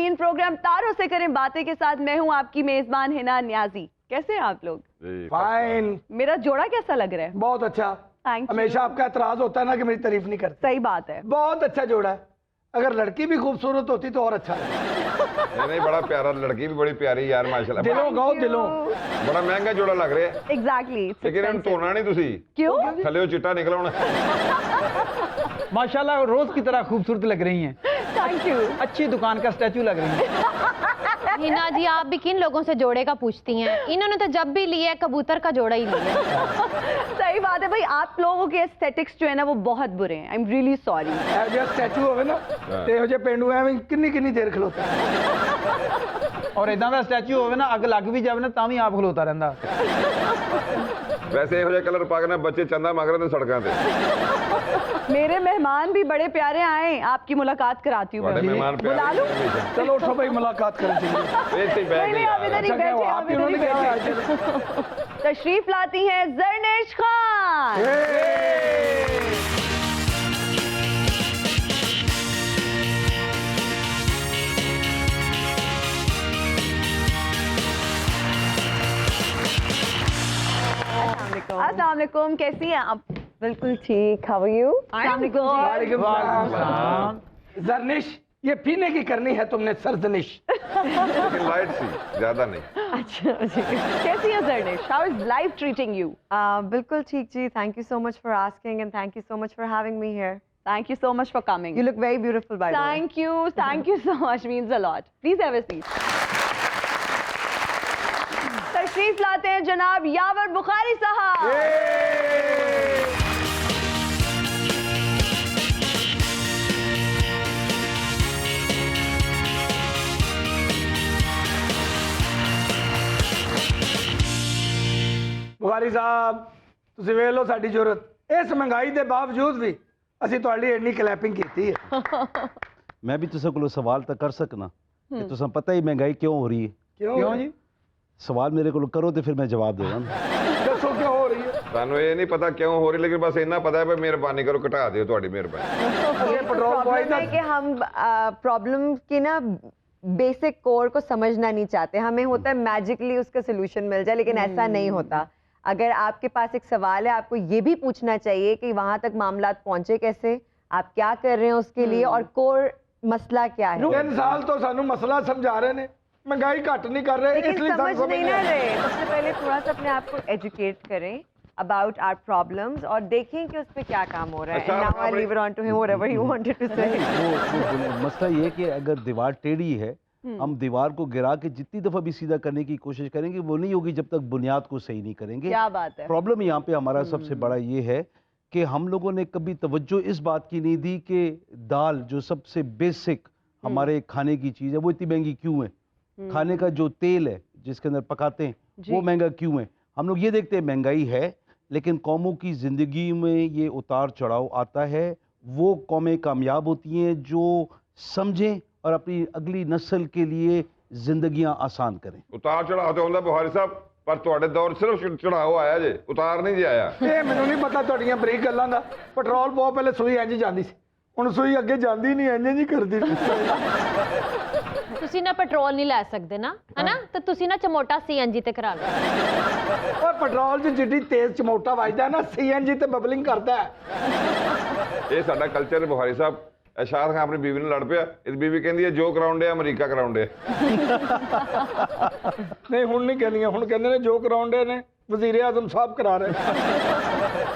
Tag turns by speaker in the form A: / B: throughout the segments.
A: नाज़रीन, प्रोग्राम तारों से करें बातें के साथ मैं हूं आपकी मेजबान हिना न्याजी। कैसे हैं आप लोग?
B: फाइन।
A: मेरा जोड़ा कैसा लग रहा है?
B: बहुत अच्छा। हमेशा आपका एतराज होता है ना कि मेरी तारीफ नहीं करते।
A: सही बात है,
B: बहुत अच्छा जोड़ा है। अगर लड़की भी खूबसूरत होती तो और अच्छा
C: नहीं नहीं, बड़ा प्यारा, लड़की भी बड़ी प्यारी यार माशाल्लाह।
B: दिलों गाओ दिलों।
C: बड़ा महंगा जोड़ा लग रहा है।
A: एग्जैक्टली।
C: लेकिन हम धोना नहीं तुसी
A: क्यों?
C: थले चिट्टा निकला होना।
D: माशाल्लाह रोज की तरह खूबसूरत लग रही हैं।
A: Thank you.
D: अच्छी दुकान का स्टैचू लग रही हैं।
E: हिना जी, आप भी किन लोगों से जोड़े का पूछती हैं? इन्होंने तो जब भी लिया कबूतर का जोड़ा ही लिया।
A: सही बात है भाई, आप लोगों के एस्थेटिक्स जो है ना वो बहुत बुरे हैं। I am really sorry.
B: जो स्टैचू होवे ना ते हो जे पेंडू एवें किन्नी देर खलोता
D: और इदां दा स्टैचू होवे ना अग लग भी जावे ना तां भी आप खलोता रहंदा।
C: वैसे हो कलर पा के ना बच्चे चंदा मांग रहे थे सड़कों पे।
A: मेरे मेहमान भी बड़े प्यारे आए, आपकी मुलाकात कराती हूँ।
C: मेहमान
A: बुला लूं?
B: चलो उठो भाई, मुलाकात करें।
A: नहीं, आप इधर ही बैठे, आप इधर ही बैठे। तशरीफ लाती हैं ज़रनेश खान। अस्सलाम वालेकुम, कैसी हैं आप?
F: बिल्कुल ठीक। How are you?
B: जरनिश, ये पीने की करनी है तुमने सरजनिश।
C: लेकिन लाइट सी, ज्यादा नहीं।
F: अच्छा जी।
A: कैसी हैं Zarnesh? How is life treating you?
F: बिल्कुल ठीक जी। Thank you so much for asking and thank you so much for having me here.
A: Thank you so much for coming.
F: You look very beautiful by the way.
A: Thank you so much. Means a lot. Please have a seat. तशरीफ लाते हैं जनाब यावर बुखारी साहब।
B: बुखारी साहब, ਤੁਸੀਂ ਵੇਖ ਲਓ ਸਾਡੀ ਜ਼ਰੂਰਤ। ਇਸ ਮਹਿੰਗਾਈ ਦੇ ਬਾਵਜੂਦ ਵੀ ਅਸੀਂ ਤੁਹਾਡੀ ਇੰਨੀ ਕਲੈਪਿੰਗ ਕੀਤੀ ਹੈ।
G: मैं भी तुझे को सवाल तो कर सकना कि तुझे पता ही महंगाई क्यों हो रही है?
B: क्यों
D: जी?
G: सवाल मेरे को करो तो फिर मैं जवाब देगा।
B: ਦੱਸੋ ਕਿਉਂ ਹੋ ਰਹੀ ਹੈ?
C: ਸਾਨੂੰ ਇਹ ਨਹੀਂ ਪਤਾ ਕਿਉਂ ਹੋ ਰਹੀ, ਲੇਕਿन बस इतना पता है भाई मिहरबानी करो घटा दियो, थोड़ी मेहरबानी।
B: ये पेट्रोल
F: प्रॉब्लम है कि हम प्रॉब्लम की ना बेसिक कोर को समझना नहीं चाहते। हमें होता है मैजिकली उसका सोल्यूशन मिल जाए, लेकिन ऐसा नहीं होता। अगर आपके पास एक सवाल है, आपको ये भी पूछना चाहिए कि वहां तक मामला पहुंचे कैसे, आप क्या कर रहे हैं उसके लिए, और कोर मसला क्या है।
B: 3 साल तो सानू मसला समझा रहे ने, महंगाई घट नहीं कर रहे,
F: लेकिन
B: इसलिए
F: समझ नहीं ना रहे। सबसे पहले थोड़ा सा अपने आप को एजुकेट करें अबाउट आवर प्रॉब्लम्स और देखें कि उस पे क्या काम हो रहा है।
C: अच्छा,
F: now I leave it on to him whatever he wanted to say.
G: वो मसला ये है कि अगर दीवार टेढ़ी है, हम दीवार को गिरा के जितनी दफा भी सीधा करने की कोशिश करेंगे वो नहीं होगी जब तक बुनियाद को सही नहीं करेंगे।
A: क्या बात है।
G: प्रॉब्लम यहाँ पे हमारा सबसे बड़ा ये है कि हम लोगों ने कभी तवज्जो इस बात की नहीं दी कि दाल जो सबसे बेसिक हमारे खाने की चीज़ है वो इतनी महंगी क्यों है। खाने का जो तेल है जिसके अंदर पकाते हैं वो महंगा क्यों है। हम लोग ये देखते हैं महंगाई है, लेकिन कौमों की ज़िंदगी में ये उतार चढ़ाव आता है। वो कौमें कामयाब होती हैं जो समझें और अपनी अगली नस्ल के लिए जिंदगियां आसान करें।
C: उतार चढ़ाव तो होंगे बुखारी साहब, पर ਤੁਹਾਡੇ ਦੌਰ ਸਿਰਫ ਚੜਾਓ ਆਇਆ ਜੇ, ਉਤਾਰ ਨਹੀਂ ਜੇ ਆਇਆ।
B: ਇਹ ਮੈਨੂੰ ਨਹੀਂ ਪਤਾ ਤੁਹਾਡੀਆਂ ਬਰੀਕ ਗੱਲਾਂ ਦਾ। ਪੈਟਰੋਲ ਬਹੁਤ ਪਹਿਲੇ ਸੂਈ ਇੰਜ ਜਾਂਦੀ ਸੀ, ਹੁਣ ਸੂਈ ਅੱਗੇ ਜਾਂਦੀ ਨਹੀਂ, ਇੰਜ ਨਹੀਂ ਕਰਦੀ।
E: ਤੁਸੀਂ ਨਾ ਪੈਟਰੋਲ ਨਹੀਂ ਲੈ ਸਕਦੇ ਨਾ, ਹੈਨਾ? ਤਾਂ ਤੁਸੀਂ ਨਾ ਚਮੋਟਾ ਸੀਐਨਜੀ ਤੇ ਕਰਾ ਲਓ।
B: ਓਏ ਪੈਟਰੋਲ 'ਚ ਜਿੱਡੀ ਤੇਜ਼ ਚਮੋਟਾ ਵੱਜਦਾ ਨਾ, ਸੀਐਨਜੀ ਤੇ ਬਬਲਿੰਗ ਕਰਦਾ ਹੈ।
C: ਇਹ ਸਾਡਾ ਕਲਚਰ ਹੈ ਬੁਖਾਰੀ ਸਾਹਿਬ। शाहरुख खान अपनी बीवी ने लड़ पिया, इस बीवी कहती है जो कराउंड है अमरीका कराउंड है।
B: नहीं हुण नहीं कहनियां, हुण कहंदे ने जो कराउंड ने वजीर आजम साहब करा रहे।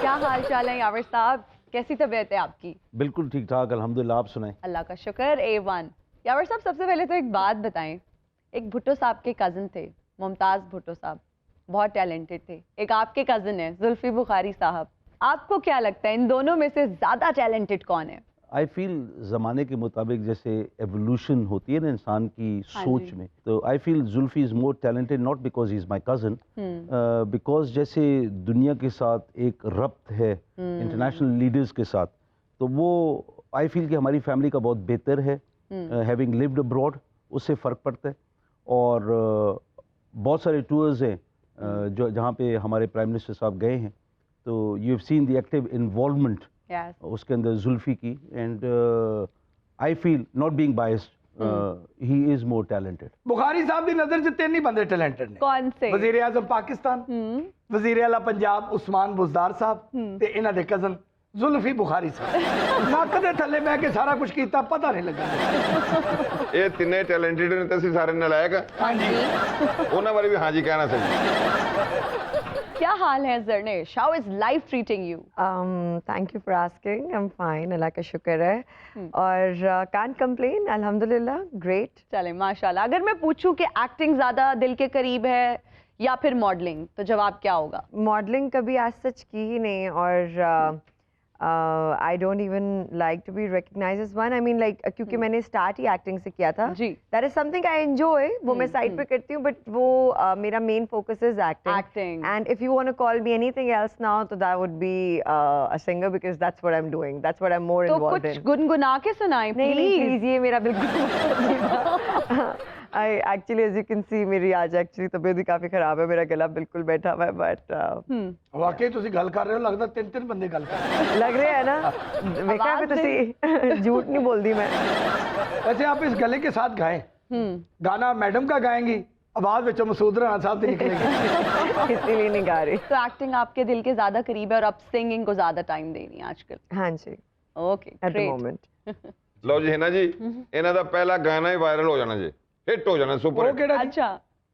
A: क्या हाल चाल है यावर साहब, कैसी तबीयत है आपकी?
G: बिल्कुल ठीक ठाक अल्हम्दुलिल्लाह, आप सुनाएं?
A: अल्लाह का शुक्र, A1। यावर साहब, सबसे पहले तो एक बात बताएं, एक भुट्टो साहब के कज़न थे, मुमताज़ भुट्टो साहब, बहुत टैलेंटेड थे। एक आपके कज़न है जुल्फी बुखारी साहब। आपको क्या लगता है इन दोनों में से ज़्यादा टैलेंटेड कौन है?
G: आई फील ज़माने के मुताबिक जैसे एवोल्यूशन होती है ना इंसान की सोच में, तो I feel Zulfi is more talented not because he is my cousin, because जैसे दुनिया के साथ एक रब्त है इंटरनेशनल लीडर्स के साथ, तो वो आई फील कि हमारी फैमिली का बहुत बेहतर है। हैविंग लिव्ड अब्रॉड उससे फ़र्क पड़ता है। और बहुत सारे टूर्स हैं जो जहाँ पे हमारे प्राइम मिनिस्टर साहब गए हैं, तो you have seen the active involvement उसके अंदर जुल्फी की। And I feel not being biased he is more talented.
B: Bukhari साहब की नजर च 3 ही बंदे टैलेंटेड ने।
A: कौन से?
B: वजीर आजम पाकिस्तान, वजीर आला पंजाब उस्मान बुज़दार साहब ते इन्हां दे कजन जुल्फी बुखारी साहब। नक्क दे थल्ले बह के सारा कुछ कीता, पता नहीं लगा।
C: ਇਹ ਤਿੰਨੇ ਟੈਲੈਂਟਡ ਨੇ ਤੇ ਅਸੀਂ ਸਾਰੇ ਨਲਾਇਕ ਆ।
A: हाँ जी।
C: ਉਹਨਾਂ ਬਾਰੇ ਵੀ ਹਾਂਜੀ ਕਹਿਣਾ ਸਹੀ।
A: क्या हाल है जरनेश? How is life treating you?
F: Thank you for asking. I'm fine. अल्लाह का शुक्र है और can't complain. अल्हम्दुलिल्लाह, great.
A: चले माशाल्लाह। अगर मैं पूछूं कि एक्टिंग ज्यादा दिल के करीब है या फिर मॉडलिंग, तो जवाब क्या होगा?
F: मॉडलिंग कभी आज सच की ही नहीं और I don't even like to be recognised as one. I mean like क्योंकि मैंने स्टार्ट ही एक्टिंग से किया था।
A: जी।
F: That is something I enjoy, वो मैं साइड पे करती हूँ, बट वो मेरा main focus is acting.
A: Acting.
F: And if you want to call me anything else now, तो that would be a singer, because that's what I am doing, that's what I am more
A: तो
F: involved
A: कुछ
F: इन।
A: गुनगुना के सुनाएं
F: नहीं नहीं
A: please.
F: Please, ये मेरा बिल्कुल I actually, as you can see, मेरी आज एक्चुअली तबीयत भी काफी खराब है, मेरा गला बिल्कुल बैठा हुआ है, बट
B: वाकई तुसी गल कर रहे हो, लगदा 3 बंदे गल कर रहे हो।
F: लग रहा है ना, देखा है तुसी झूठ नहीं बोलती मैं।
B: वैसे आप इस गले के साथ गाएं, गाना मैडम का गाएंगी, आवाज विच मसूद राणा साहब की निकलेगी।
F: इसीलिए नहीं गा रही।
A: तो एक्टिंग आपके दिल के ज्यादा करीब है और आप सिंगिंग को ज्यादा टाइम दे रही हैं आजकल।
F: हाँ जी,
A: okay
F: at the
A: great.
F: Moment.
C: ਲਓ ਜੀ हिना जी, ਇਹਨਾਂ ਦਾ ਪਹਿਲਾ ਗਾਣਾ ਹੀ ਵਾਇਰਲ ਹੋ ਜਾਣਾ ਜੀ, ਹਿੱਟ ਹੋ ਜਾਣਾ, ਸੁਪਰ
B: वो
C: ਹਿੱਟ।
B: केड़ा जी?
A: अच्छा,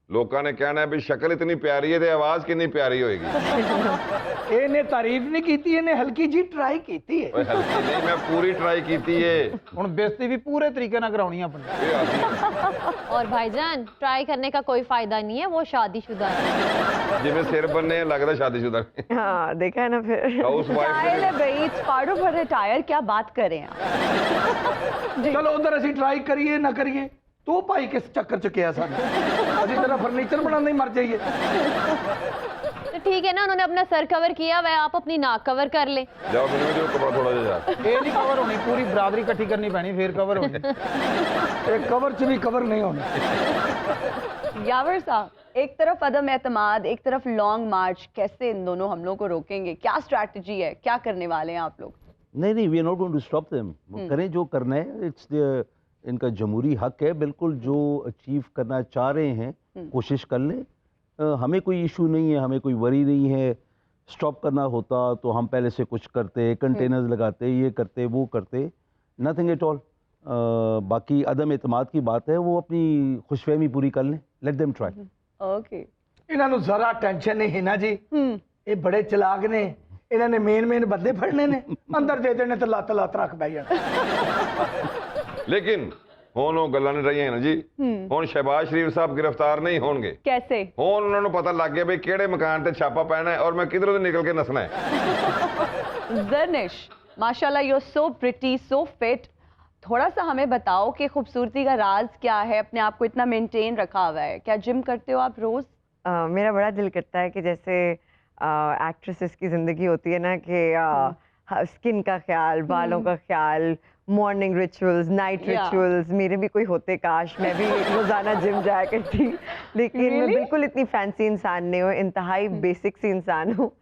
C: ਲੋਕਾਂ ਨੇ ਕਹਿਣਾ ਵੀ ਸ਼ਕਲ ਇਤਨੀ ਪਿਆਰੀ ਹੈ ਤੇ ਆਵਾਜ਼ ਕਿੰਨੀ ਪਿਆਰੀ ਹੋਏਗੀ।
B: ਇਹਨੇ ਤਾਰੀਫ ਨਹੀਂ ਕੀਤੀ, ਇਹਨੇ ਹਲਕੀ ਜੀ ਟਰਾਈ ਕੀਤੀ ਹੈ।
C: ਓਏ ਹਲਕੀ ਨਹੀਂ, ਮੈਂ ਪੂਰੀ ਟਰਾਈ ਕੀਤੀ ਏ।
D: ਹੁਣ ਬੇਇੱਜ਼ਤੀ ਵੀ ਪੂਰੇ ਤਰੀਕੇ ਨਾਲ ਕਰਾਉਣੀ ਆਪਣੀ।
C: ਇਹ ਆਦੀ ਹੈ।
E: और भाईजान ट्राई करने का कोई फायदा नहीं है, वो शादीशुदा है।
C: ਜਿਵੇਂ ਸਿਰ ਬੰਨੇ ਲੱਗਦਾ ਸ਼ਾਦੀशुदा ਨੇ।
F: हाँ देखा है ना फिर।
C: ਹਾਊਸ
A: स्टाइल है
C: ਵਾਈਫ
A: भाई, इट्स पार्ट ऑफ रिटायर, क्या बात कर रहे हैं आप?
B: ਚਲੋ ਉਧਰ ਅਸੀਂ ਟਰਾਈ ਕਰੀਏ ਨਾ ਕਰੀਏ, ਤੂੰ ਭਾਈ ਕਿਸ ਚੱਕਰ ਚ ਕਿਹਾ ਸਾਨੂੰ? ਅਸੀਂ ਤੇਰਾ ਫਰਨੀਚਰ ਬਣਾਉਂਦੇ ਹੀ ਮਰ ਜਾਈਏ।
E: तो ठीक है ना, उन्होंने अपना सर कवर किया हुआ है, आप अपनी नाक कवर कर ले।
C: ਜਾਓ ਮੈਨੂੰ ਵੀ ਦਿਓ ਕਪੜਾ ਥੋੜਾ ਜਿਹਾ ਯਾਰ।
D: ਇਹ ਨਹੀਂ ਕਵਰ ਹੋਣੀ, ਪੂਰੀ ਬਰਾਦਰੀ ਇਕੱਠੀ ਕਰਨੀ ਪੈਣੀ ਫੇਰ ਕਵਰ ਹੋਣੀ।
B: ਇਹ ਕਵਰ ਚ ਵੀ ਕਵਰ ਨਹੀਂ ਹੋਣਾ।
A: यावर साहब, एक तरफ अदम एतमाद, एक तरफ लॉन्ग मार्च, कैसे इन दोनों हमलों को रोकेंगे? क्या स्ट्रैटेजी है, क्या करने वाले हैं आप लोग?
G: नहीं, we are not going to stop them. करें जो करना है, इट्स इनका जमहूरी हक है, बिल्कुल जो अचीव करना चाह रहे हैं कोशिश कर लें। हमें कोई इशू नहीं है, हमें कोई वरी नहीं है। स्टॉप करना होता तो हम पहले से कुछ करते, कंटेनर्स लगाते, ये करते वो करते, नथिंग एट ऑल। बाकी अदम एतमाद की बात है, वो अपनी खुशफहमी पूरी कर लें, लेट देम ट्राई।
A: ओके।
B: ਇਹਨਾਂ ਨੂੰ ਜ਼ਰਾ ਟੈਨਸ਼ਨ ਨਹੀਂ ਹੈ ਨਾ ਜੀ, ਇਹ ਬੜੇ ਚਲਾਕ ਨੇ, ਇਹਨਾਂ ਨੇ ਮੇਨ ਬੰਦੇ ਫੜਨੇ ਨੇ, ਅੰਦਰ ਦੇ ਦੇਣੇ ਤੇ ਲੱਤ ਰੱਖ ਬਹਿ ਜਾਣਾ।
C: ਲੇਕਿਨ ਹੁਣ ਉਹ ਗੱਲਾਂ ਨਹੀਂ ਰਹੀਆਂ ਨਾ ਜੀ। ਹੁਣ ਸ਼ਹਿਬਾਜ਼ ਸ਼ਰੀਫ ਸਾਹਿਬ ਗ੍ਰਿਫਤਾਰ ਨਹੀਂ ਹੋਣਗੇ।
A: कैसे?
C: ਹੁਣ ਉਹਨਾਂ ਨੂੰ ਪਤਾ ਲੱਗ ਗਿਆ ਵੀ ਕਿਹੜੇ ਮਕਾਨ ਤੇ ਛਾਪਾ ਪੈਣਾ ਹੈ ਔਰ ਮੈਂ ਕਿਧਰੋਂ ਦੀ ਨਿਕਲ ਕੇ ਨਸਣਾ ਹੈ।
A: जरनेश, माशाल्लाह you are so pretty, so fit. थोड़ा सा हमें बताओ कि खूबसूरती का राज क्या है, अपने आप को इतना मेंटेन रखा हुआ है, क्या जिम करते हो आप रोज?
F: मेरा बड़ा दिल करता है कि जैसे एक्ट्रेसेस की जिंदगी होती है ना कि स्किन का ख्याल, बालों का ख्याल, मॉर्निंग रिचुअल्स, नाइट रिचुअल्स, मेरे भी कोई होते काश, मैं भी रोजाना जिम जाया करती, लेकिन मैं बिल्कुल इतनी फैंसी इंसान नहीं हूँ, इंतहाई बेसिक सी इंसान हूँ।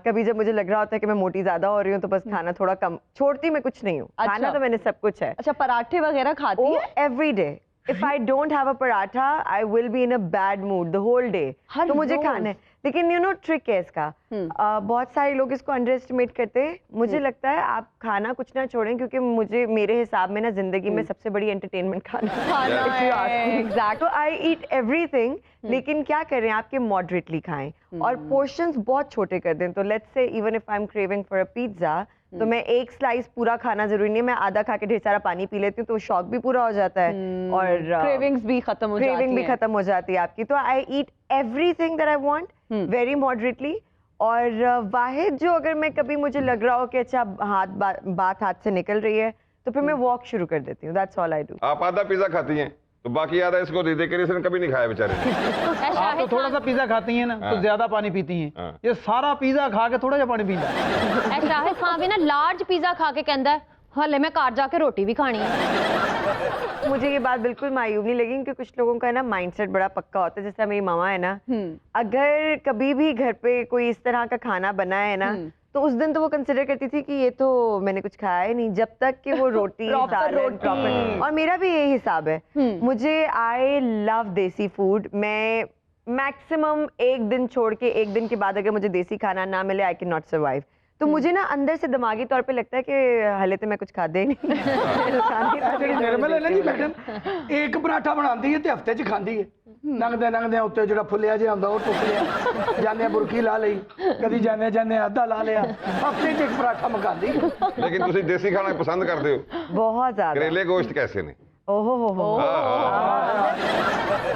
F: कभी जब मुझे लग रहा होता है कि मैं मोटी ज्यादा हो रही हूँ तो बस खाना थोड़ा कम, छोड़ती मैं कुछ नहीं हूँ।
A: अच्छा।
F: खाना तो मैंने सब कुछ है।
A: अच्छा, पराठे वगैरह खाती है?
F: Every day. If I don't have a paratha, I will be in a bad mood the whole day.
A: हर
F: तो मुझे
A: रोज?
F: खाना है, लेकिन you know trick है इसका। बहुत सारे लोग इसको अंडर एस्टिमेट करते हैं। मुझे लगता है आप खाना कुछ ना छोड़ें, क्योंकि मुझे मेरे हिसाब में ना जिंदगी में सबसे बड़ी एंटरटेनमेंट खाना
A: खाना
F: If you ask
A: है,
F: me.
A: exact।
F: तो आई ईट एवरीथिंग, लेकिन क्या करें, आपके मॉडरेटली खाएं और पोर्शंस बहुत छोटे कर दें। तो let's say even if I am craving for a pizza, तो मैं एक स्लाइस पूरा खाना जरूरी नहीं है, मैं आधा खा के ढेर सारा पानी पी लेती हूँ, तो शौक भी पूरा हो जाता है और
A: क्रेविंग्स भी खत्म हो जाती
F: क्रेविंग भी
A: हैं।
F: खत्म हो जाती है आपकी। तो I eat everything that I want very moderately. और वाहिद जो अगर मैं कभी मुझे लग रहा हो कि अच्छा बात हाथ से निकल रही है, तो फिर मैं वॉक शुरू कर देती हूँ। That's all I do.
C: आप आधा पिज्जा खाती हैं तो बाकी आधा इसको दे दे के इसने कभी नहीं खाया बेचारे ने।
D: आप तो थोड़ा सा पिज्जा खाती हैं ना तो ज्यादा पानी पीती हैं, ये सारा पिज्जा खा के थोड़ा सा पानी पीता है।
E: शाहिद खान भी ना लार्ज पिज्जा खा के कहता है हले मैं घर जाके रोटी भी खानी है।
F: मुझे ये बात बिल्कुल मायूब नहीं लगी, क्योंकि कुछ लोगों का है ना माइंडसेट बड़ा पक्का होता है। जैसे मेरी मामा है ना, अगर कभी भी घर पे कोई इस तरह का खाना बना है ना, तो उस दिन तो वो कंसिडर करती थी कि ये तो मैंने कुछ खाया ही नहीं, जब तक कि वो रोटी
A: Proper
F: salad,
A: रोटी।
F: proper। और मेरा भी यही हिसाब है, मुझे आई लव देसी फूड। मैं मैक्सिमम एक दिन छोड़ के, एक दिन के बाद अगर मुझे देसी खाना ना मिले, आई कैन नॉट सर्वाइव। तो मुझे ना अंदर से दिमागी तौर पे लगता है कि हले तो मैं कुछ खाते ही नहीं।
B: ਜਿਹੜੀ ਨਿਰਮਲ ਹੈ ਨਾ ਜੀ ਮੈਡਮ, ਇੱਕ ਪਰਾਠਾ ਬਣਾਉਂਦੀ ਹੈ ਤੇ ਹਫਤੇ 'ਚ ਖਾਂਦੀ ਹੈ। ਨੰਗਦੇ ਉੱਤੇ ਜਿਹੜਾ ਫੁੱਲਿਆ ਜਿਹਾ ਹੁੰਦਾ ਉਹ ਟੁੱਕ ਲਿਆ, ਜਾਂਦੇ ਬੁਰਕੀ ਲਾ ਲਈ, ਕਦੀ ਜਾਂਦੇ ਅੱਧਾ ਲਾ ਲਿਆ, ਹਫਤੇ 'ਚ ਇੱਕ ਪਰਾਠਾ ਮਕਾਉਂਦੀ ਹੈ।
C: ਲੇਕਿਨ ਤੁਸੀਂ ਦੇਸੀ ਖਾਣਾ ਪਸੰਦ ਕਰਦੇ ਹੋ?
F: बहुत ज्यादा।
C: करेले गोश्त कैसे ने?
F: ओहो हो।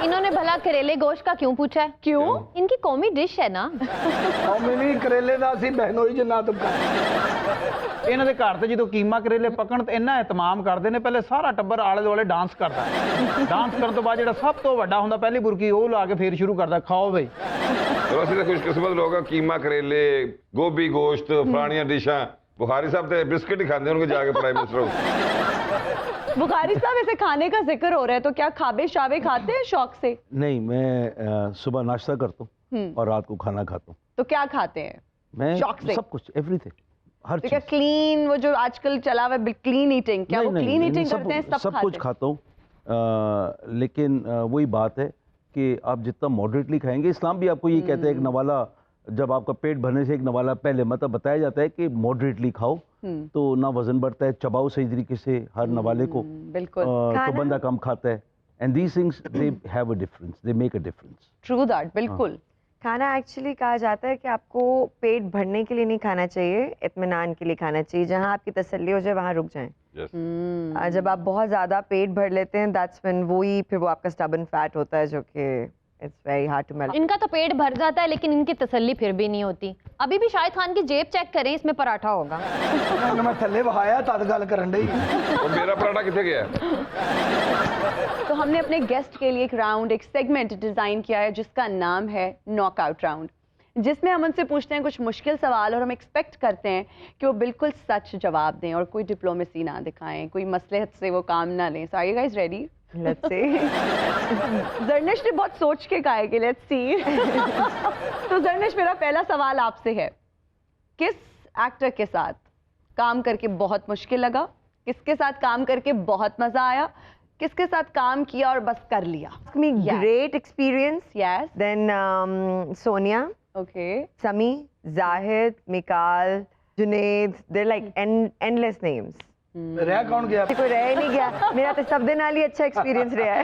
E: इन्होंने भला करेले गोश्त का क्यों पूछा है?
A: क्यों?
E: इनकी कौमी डिश है ना।
B: ਉਹ ਮਿਨੀ ਕਰੇਲੇ ਦਾ ਅਸੀਂ ਬਹਿਨੋਈ ਜਿੰਨਾ ਤੁਮਕਾ।
D: ਇਹਨਾਂ ਦੇ ਘਰ ਤੇ ਜਦੋਂ ਕੀਮਾ ਕਰੇਲੇ ਪਕਣ ਤੇ ਇੰਨਾ ਇਤਮਾਮ ਕਰਦੇ ਨੇ, ਪਹਿਲੇ ਸਾਰਾ ਟੱਬਰ ਆਲੇ ਦੁਆਲੇ ਡਾਂਸ ਕਰਦਾ। ਡਾਂਸ ਕਰਨ ਤੋਂ ਬਾਅਦ ਜਿਹੜਾ ਸਭ ਤੋਂ ਵੱਡਾ ਹੁੰਦਾ ਪਹਿਲੀ ਬੁਰਕੀ ਉਹ ਲਾ ਕੇ ਫੇਰ ਸ਼ੁਰੂ ਕਰਦਾ, ਖਾਓ ਬਈ।
C: ਚਲੋ ਅਸੀਂ ਤਾਂ ਖੁਸ਼ਕਿਸਮਤ ਲੋਕ ਆ, ਕੀਮਾ ਕਰੇਲੇ, ਗੋਭੀ ਗੋਸ਼ਤ, ਫਲਾਣੀਆਂ ਡਿਸ਼ਾਂ। बुखारी साहब तो बिस्किट ही खाते होंगे जाके प्राइम मिनिस्टर।
A: बुखारी साहब ऐसे खाने का जिक्र हो रहा है तो क्या खाबे शाबे खाते हैं शौक से?
G: नहीं, मैं सुबह नाश्ता करता हूँ और रात को खाना खाता हूँ।
A: तो क्या खाते हैं
G: मैं
A: शौक से?
G: सब कुछ, एवरीथिंग, हर
A: तो क्या
G: चीज।
A: क्लीन, वो जो आजकल चला हुआ है क्लीन ईटिंग, क्या
G: नहीं,
A: वो
G: नहीं,
A: क्लीन
G: नहीं,
A: ईटिंग
G: सब-
A: करते हैं? सब
G: सब कुछ
A: खाते हैं?
G: खाता हूँ, लेकिन वही बात है कि आप जितना मॉडरेटली खाएंगे, इस्लाम भी आपको ये कहता है एक नवाला, जब आपका पेट भरने से एक नवाला पहले, मतलब बताया जाता है कि मॉडरेटली खाओ तो ना वजन बढ़ता है, चबाओ सही तरीके से हर नवाले को,
A: बिल्कुल।
G: तो बंदा कम खाता है। And these things they have a difference, they make a difference.
A: True that, बिल्कुल।
F: खाना एक्चुअली कहा जाता है कि आपको पेट भरने के लिए नहीं खाना चाहिए, इत्मीनान के लिए खाना चाहिए। जहाँ आपकी तसल्ली हो जाए वहाँ रुक जाएं।
C: Yes.
F: जब आप बहुत ज़्यादा पेट भर लेते हैं, दैट्स व्हेन वही फिर वो आपका स्टबन फैट होता है, जो कि it's very hard to melt.
E: इनका तो पेट भर जाता है लेकिन इनकी तसल्ली फिर भी नहीं होती। अभी भी शाहिद खान की जेब चेक करें, इसमें पराठा होगा।
B: मैं थल्ले बहाया तद गल करन डई।
C: और मेरा पराठा कितने गया है?
A: तो हमने अपने गेस्ट के लिए एक राउंड, एक सेगमेंट डिजाइन किया है जिसका नाम है नॉकआउट राउंड, जिसमें हम उनसे पूछते हैं कुछ मुश्किल सवाल और हम एक्सपेक्ट करते हैं कि वो बिल्कुल सच जवाब दें और कोई डिप्लोमेसी ना दिखाएं, कोई मसलहत से वो काम ना लें। So are you guys ready?
F: Let's see.
A: Zarnish ने बहुत सोच के कहा है कि लेट्स सी। तो जर्निश, मेरा पहला सवाल आपसे है, किस एक्टर के साथ काम करके बहुत मुश्किल लगा, किसके साथ काम करके बहुत मजा आया, किसके साथ काम किया और बस कर लिया?
F: Me great experience.
A: Yes.
F: Then Sonia,
A: Okay.
F: Sami, Zahid, Mikal, Junaid. They're like endless names.
B: रह कौन गया?
F: कोई रह ही नहीं गया। मेरा तो सब दिन नाल ही अच्छा एक्सपीरियंस रहा है।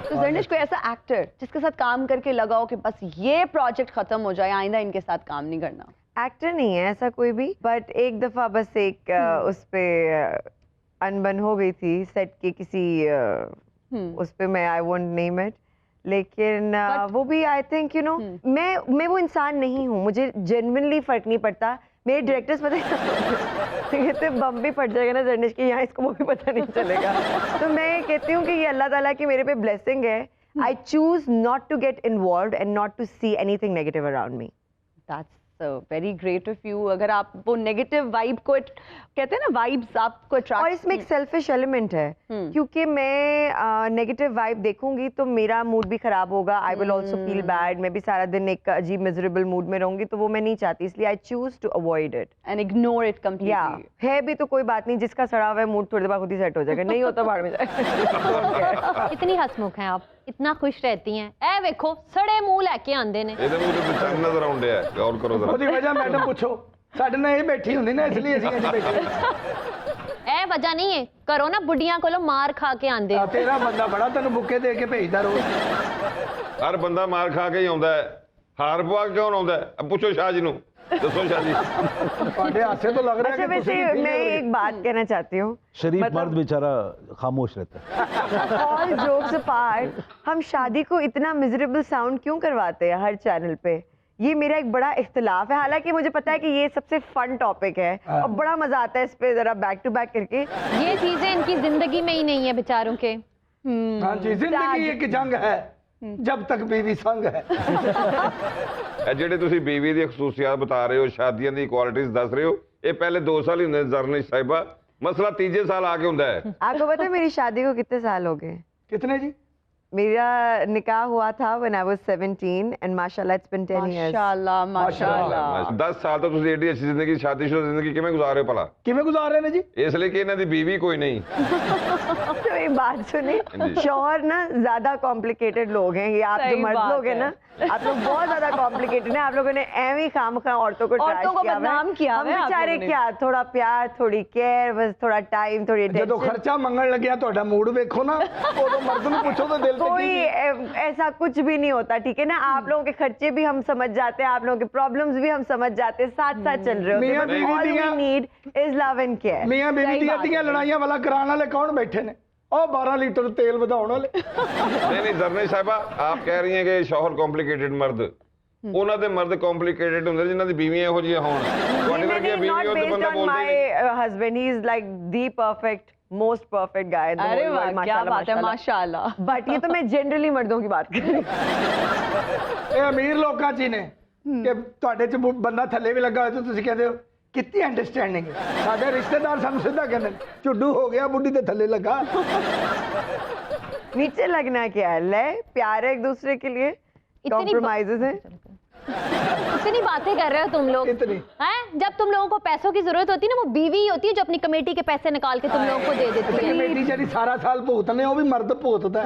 A: तो जर्निश, कोई ऐसा एक्टर जिसके साथ काम करके लगा हो कि बस ये प्रोजेक्ट खत्म हो जाए, आइंदा इनके साथ काम नहीं करना?
F: एक्टर नहीं है ऐसा कोई भी, बट एक दफा बस एक उस पे अनबन हो गई थी सेट के किसी उस पे, मैं आई वोंट नेम इट, लेकिन वो भी आई थिंक यू नो, मैं वो इंसान नहीं हूँ, मुझे जेन्युइनली फर्क नहीं पड़ता। मेरे डायरेक्टर्स पता है तो बम भी फट जाएगा ना जर्निश की यहाँ, इसको वो भी पता नहीं चलेगा। तो मैं कहती हूँ कि ये अल्लाह ताला की मेरे पे ब्लेसिंग है। I choose not to get involve and not to see anything negative around me.
A: That's very great of you. अगर आप वो नेगेटिव वाइब को, कहते हैं ना वाइब्स आपको अट्रैक्ट,
F: और इसमें एक सेल्फिश एलिमेंट है, क्योंकि मैं नेगेटिव वाइब देखूंगी तो मेरा मूड भी खराब होगा। I will also feel bad, मैं भी सारा दिन एक अजीब मिजरेबल मूड में रहूंगी, तो वो मैं नहीं चाहती, इसलिए I choose to avoid it
A: and ignore it
F: या
A: कंप्लीटली।
F: है भी तो कोई बात नहीं, जिसका सड़ा हुआ है मूड थोड़ी देर बाद खुद ही सेट हो जाएगा, नहीं होता बाहर में जाए।
E: इतनी हंसमुख हैं आप, इतना खुश रहती हैं। ए वेखो सड़े मुंह लेके आंदे ने।
C: ਇਹਦੇ ਮੂੰਹ ਤੇ ਚੰਨ ਨਜ਼ਰ ਆਉਂਦੇ ਆ, ਗੌਰ ਕਰੋ ਜ਼ਰਾ।
B: ਉਹਦੀ ਵਜ੍ਹਾ ਮੈਡਮ ਪੁੱਛੋ, ਸਾਡੇ ਨਾਲ ਇਹ ਬੈਠੀ ਹੁੰਦੀ ਨਾ, ਇਸ ਲਈ ਅਸੀਂ ਅੱਜ ਬੈਠੇ।
E: ए वजह नहीं है, करो ना बुढ़ियां कोलो मार खा के आंदे हो।
B: ਤੇਰਾ ਬੰਦਾ ਬੜਾ ਤੈਨੂੰ ਬੁੱਕੇ ਦੇ ਕੇ ਭੇਜਦਾ ਰੋਜ਼।
C: ਹਰ ਬੰਦਾ ਮਾਰ ਖਾ ਕੇ ਹੀ ਆਉਂਦਾ ਹੈ, ਹਾਰ ਪਵਾ ਕੇ ਕੌਣ ਆਉਂਦਾ ਹੈ? ਪੁੱਛੋ ਸ਼ਾਹ ਜੀ ਨੂੰ, ਦੱਸੋ ਸ਼ਾਹ ਜੀ।
B: ਤੁਹਾਡੇ ਹਾਸੇ ਤੋਂ ਲੱਗ ਰਿਹਾ
F: अच्छा,
B: ਕਿ
F: वैसे
B: ਤੁਸੀਂ
F: मैं एक बात कहना चाहती हूँ,
G: शरीफ मर्द बेचारा खामोश रहता है।
F: ऑल जोक्स अपार्ट, हम शादी को इतना मिजरेबल साउंड क्यों करवाते हैं हर चैनल पे? ये मेरा एक बड़ा इख्तिलाफ है। हालांकि मुझे पता है कि ये सबसे फन टॉपिक है और बड़ा मजा आता है इस पे जरा बैक टू बैक करके।
E: ये चीजें इनकी जिंदगी में ही नहीं है बेचारों के।
B: हाँ जी, जिंदगी एक जंग है जब तक बीवी संग है।
C: ਇਹ ਜਿਹੜੇ ਤੁਸੀਂ ਬੀਵੀ ਦੀ ਖਸੂਸੀਅਤ ਬਤਾ ਰਹੇ ਹੋ, ਸ਼ਾਦੀਆਂ ਦੀ ਕੁਆਲਿਟੀਜ਼ ਦੱਸ ਰਹੇ ਹੋ, ਇਹ ਪਹਿਲੇ 2 ਸਾਲ ਹੀ ਹੁੰਦੇ ਨੇ ਜਰਨਿਸ਼ ਸਾਹਿਬਾ, ਮਸਲਾ ਤੀਜੇ ਸਾਲ ਆ ਕੇ ਹੁੰਦਾ ਹੈ।
F: आपको पता है मेरी शादी को कितने साल हो गए?
B: कितने जी?
F: मेरा निकाह हुआ था when I was 17 and mashallah it's been 10 years.
A: माशाल्लाह माशाल्लाह
C: 10 ਸਾਲ ਤੋਂ ਤੁਸੀਂ ਏਡੀ ਅੱਛੀ ਜ਼ਿੰਦਗੀ ਸ਼ਾਦੀशुदा ਜ਼ਿੰਦਗੀ ਕਿਵੇਂ ਗੁਜ਼ਾਰ ਰਹੇ ਹੋ ਭਲਾ?
B: ਕਿਵੇਂ ਗੁਜ਼ਾਰ ਰਹੇ ਨੇ ਜੀ?
C: ਇਸ ਲਈ ਕਿ ਇਹਨਾਂ ਦੀ बीवी कोई नहीं।
F: तो ये बात सुनी, शौहर ना ज्यादा कॉम्प्लिकेटेड लोग हैं, ये आप जो
A: सही
F: मर्द
A: बात
F: लोग हैं
A: है।
F: ना, आप लोग बहुत ज्यादा कॉम्प्लिकेटेड हैं। आप लोगों ने एवं खामखा औरतों को
A: औरतों को बदनाम किया
F: हम
A: हुआ है आप
F: बेचारे
A: लोगों ने।
F: क्या, थोड़ा प्यार, थोड़ी केयर, बस थोड़ा टाइम, थोड़ी
B: ਜਦੋਂ
F: attention।
B: ਖਰਚਾ ਮੰਗਣ ਲੱਗਿਆ ਤੁਹਾਡਾ ਮੂਡ ਵੇਖੋ ਨਾ, ਉਦੋਂ ਮਰਦ ਨੂੰ ਪੁੱਛੋ ਤਾਂ ਦਿਲ ਤੇ
F: कोई
B: ਕੀ
F: ऐसा कुछ भी नहीं होता, ठीक है ना। आप लोगों के खर्चे भी हम समझ जाते हैं, आप लोगों के प्रॉब्लम्स भी हम समझ जाते हैं, साथ साथ चल रहे होते
B: मियां
F: हैं।
B: बीवी
F: All we
B: दियां-
F: need is love and care।
B: ਮੀਆਂ ਬੀਵੀ
A: ਸਹੀ
B: ਦੀਆਂ
A: ਬਾਤ
B: ਅੱਧੀਆਂ
A: ਹੈ।
B: ਲੜਾਈਆਂ ਵਾਲਾ ਕਰਾਉਣ ਵਾਲੇ ਕੌਣ ਬੈਠੇ ਨੇ? ਉਹ 12 ਲੀਟਰ ਤੇਲ ਵਧਾਉਣ ਵਾਲੇ।
C: नहीं जरने साहिबा आप कह रही हैं कि शौहर कॉम्प्लिकेटेड मर्द, ਉਹਨਾਂ ਦੇ ਮਰਦ ਕੌਮਪਲੀਕੇਟਡ ਹੁੰਦੇ ਜਿਨ੍ਹਾਂ ਦੀ ਬੀਵੀਆਂ ਇਹੋ ਜਿਹੀਆਂ ਹੋਣ। ਤੁਹਾਡੀ ਵਰਗੀਆਂ
F: Not
C: ਬੀਵੀਆਂ ਤੇ
F: based
C: ਬੰਦਾ
F: on
C: ਬੋਲਦਾ ਹੀ ਨਹੀਂ।
F: my husband, he is like the perfect, most perfect guy in the
A: अरे
F: whole
A: वाह
F: world,
A: क्या
F: माशाल्लाह
A: बात है
F: माशाल्लाह।
A: माशाल्लाह।
F: बट ये तो मैं जनरली मर्दों की बात कर रही हूँ।
B: ਇਹ ਅਮੀਰ ਲੋਕਾਂ 'ਚ ਹੀ ਨੇ ਕਿ ਤੁਹਾਡੇ 'ਚ ਬੰਦਾ ਥੱਲੇ ਵੀ ਲੱਗਾ ਹੋਇਆ ਤੇ ਤੁਸੀਂ ਕਹਿੰਦੇ ਹੋ ਕਿੰਨੀ ਅੰਡਰਸਟੈਂਡਿੰਗ ਹੈ। ਸਾਡੇ ਰਿਸ਼ਤੇਦਾਰ ਸਾਨੂੰ ਸਿੱਧਾ ਕਹਿੰਦੇ ਨੇ ਝੁੱਡੂ ਹੋ ਗਿਆ ਬੁੱਢੀ ਦੇ ਥੱਲੇ ਲੱਗਾ।
F: नीचे लगना क्या है, ले प्यार है एक दूसरे के लिए, कॉम्प्रोमाइजेस हैं।
E: इतनी बातें कर रहे हो तुम लोग
B: इतनी।
E: हैं? जब तुम लोगों को पैसों की जरूरत होती है ना, वो बीवी ही होती है जो अपनी कमेटी के पैसे निकाल के तुम लोगों को दे देती है।
B: ਕਮੇਟੀ ਜਿਹੜੀ ਸਾਰਾ ਸਾਲ ਭੁਗਤਨੇ ਉਹ ਵੀ ਮਰਦ ਭੁਗਤਦਾ।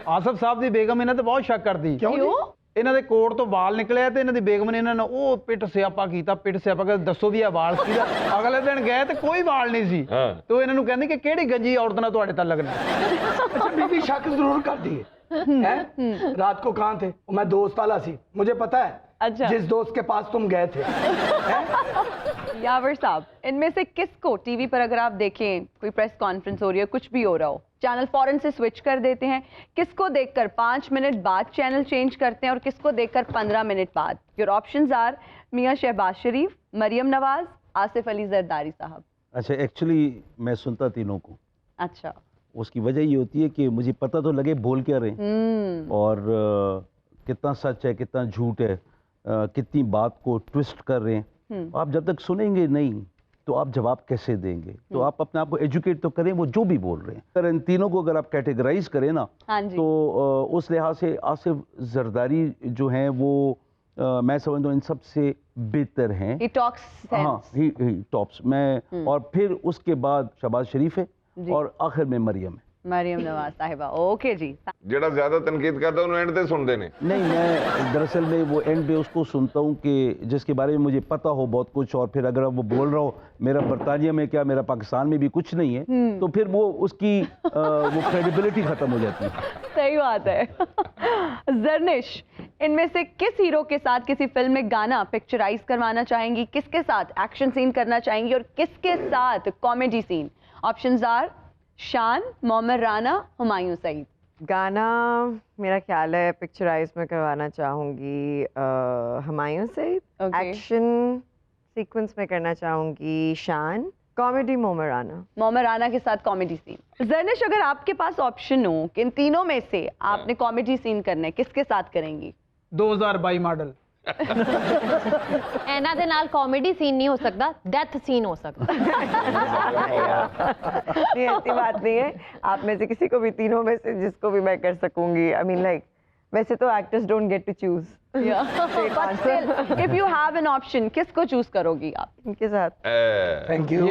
D: ਆਸਫ ਸਾਹਿਬ ਦੀ ਬੇਗਮ ਇਹਨਾਂ ਤੇ ਬਹੁਤ ਸ਼ੱਕ ਕਰਦੀ।
B: ਕਿਉਂ ਜੀ?
D: ਇਹਨਾਂ ਦੇ ਕੋਟ ਤੋਂ ਵਾਲ ਨਿਕਲਿਆ ਤੇ ਇਹਨਾਂ ਦੀ ਬੇਗਮ ਨੇ ਇਹਨਾਂ ਨੂੰ ਉਹ ਪਿੱਟ ਸਿਆਪਾ ਕੀਤਾ, ਪਿੱਟ ਸਿਆਪਾ ਕਰ ਦੱਸੋ ਵੀ ਇਹ ਵਾਲ ਕਿਹਦਾ। ਅਗਲੇ ਦਿਨ ਗਏ ਤੇ ਕੋਈ ਵਾਲ ਨਹੀਂ ਸੀ।
C: ਹਾਂ।
D: ਤੇ ਉਹ ਇਹਨਾਂ ਨੂੰ ਕਹਿੰਦੀ ਕਿ ਕਿਹੜੀ ਗੰਜੀ ਔਰਤ ਨਾਲ ਤੁਹਾਡੇ ਤਾਂ ਲੱਗਣਾ।
B: अच्छा बीवी शक जरूर करती है? रात को कहाँ थे? मैं दोस्त वाला सी, मुझे पता है।
A: अच्छा।
B: जिस दोस्त के पास तुम गए थे।
A: यावर साहब, इनमें से किसको टीवी पर अगर आप देखें कोई प्रेस कॉन्फ्रेंस हो रही है, कुछ भी हो रहा हो, चैनल फौरन से स्विच कर देते हैं? किसको देखकर 5 मिनट बाद चैनल चेंज करते हैं और किसको देखकर 15 मिनट बाद? योर ऑप्शंस आर मियां शहबाज शरीफ, मरियम नवाज, आसिफ अली जरदारी साहब।
G: अच्छा, एक्चुअली मैं सुनता तीनों को।
A: अच्छा।
G: उसकी वजह ये होती है कि मुझे पता तो लगे बोल क्या रहे हैं और कितना सच है, कितना झूठ है, कितनी बात को ट्विस्ट कर रहे हैं। आप जब तक सुनेंगे नहीं तो आप जवाब कैसे देंगे? तो आप अपने आप को एजुकेट तो करें, वो जो भी बोल रहे हैं। अगर इन तीनों को अगर आप कैटेगराइज करें ना,
A: हाँ जी।
G: तो उस लिहाज से आसिफ जरदारी जो हैं वो मैं समझता हूँ इन सब से बेहतर हैं।
A: He talks sense.
G: हाँ, ही टॉप्स में। और फिर उसके बाद शहबाज शरीफ है और आखिर में मरियम है।
A: मरियम नवाज साहिबा। ओके जी।
C: ਜਿਹੜਾ ਜ਼ਿਆਦਾ ਤਨਕੀਦ ਕਰਦਾ ਉਹਨੂੰ ਐਂਡ ਤੇ ਸੁਣਦੇ ਨੇ।
G: नहीं, मैं दरअसल में वो एंड पे उसको सुनता हूँ कि जिसके बारे में मुझे पता हो बहुत कुछ, और फिर अगर वो बोल रहा हो मेरा बरतानिया में क्या, मेरा पाकिस्तान में भी कुछ नहीं है, तो फिर वो उसकी वो क्रेडिबिलिटी खत्म हो जाती है।
A: सही बात है। जरनिश, इनमें से किस हीरो के साथ किसी फिल्म में गाना पिक्चराइज करवाना चाहेंगी? किसके साथ एक्शन सीन करना चाहेंगी और किसके साथ कॉमेडी सीन? ऑप्शंस आर शान, मोहम्मद राना, हुमायूं सईद।
F: गाना मेरा ख्याल है पिक्चराइज में करवाना चाहूँगी Humayun Saeed.
A: Okay.
F: Action sequence में करना चाहूँगी शान। कॉमेडी मोहम्मद राना।
A: मोहम्मद राना के साथ कॉमेडी सीन। जरनिश, अगर आपके पास ऑप्शन हो कि इन तीनों में से आपने कॉमेडी सीन करना है, किसके साथ करेंगी?
D: 2022 ਮਾਡਲ।
E: ਇਹਨਾਂ ਦੇ ਨਾਲ कॉमेडी सीन नहीं हो सकता, डेथ सीन हो सकता।
F: नहीं, ऐसी बात नहीं है। आप में से किसी को भी, तीनों में से जिसको भी मैं कर सकूंगी। आई मीन लाइक, वैसे तो actors don't get to choose.
A: But still, if you have an option, किसको चूज करोगी आप?
F: इनके साथ
C: ਐ,
B: थैंक यू।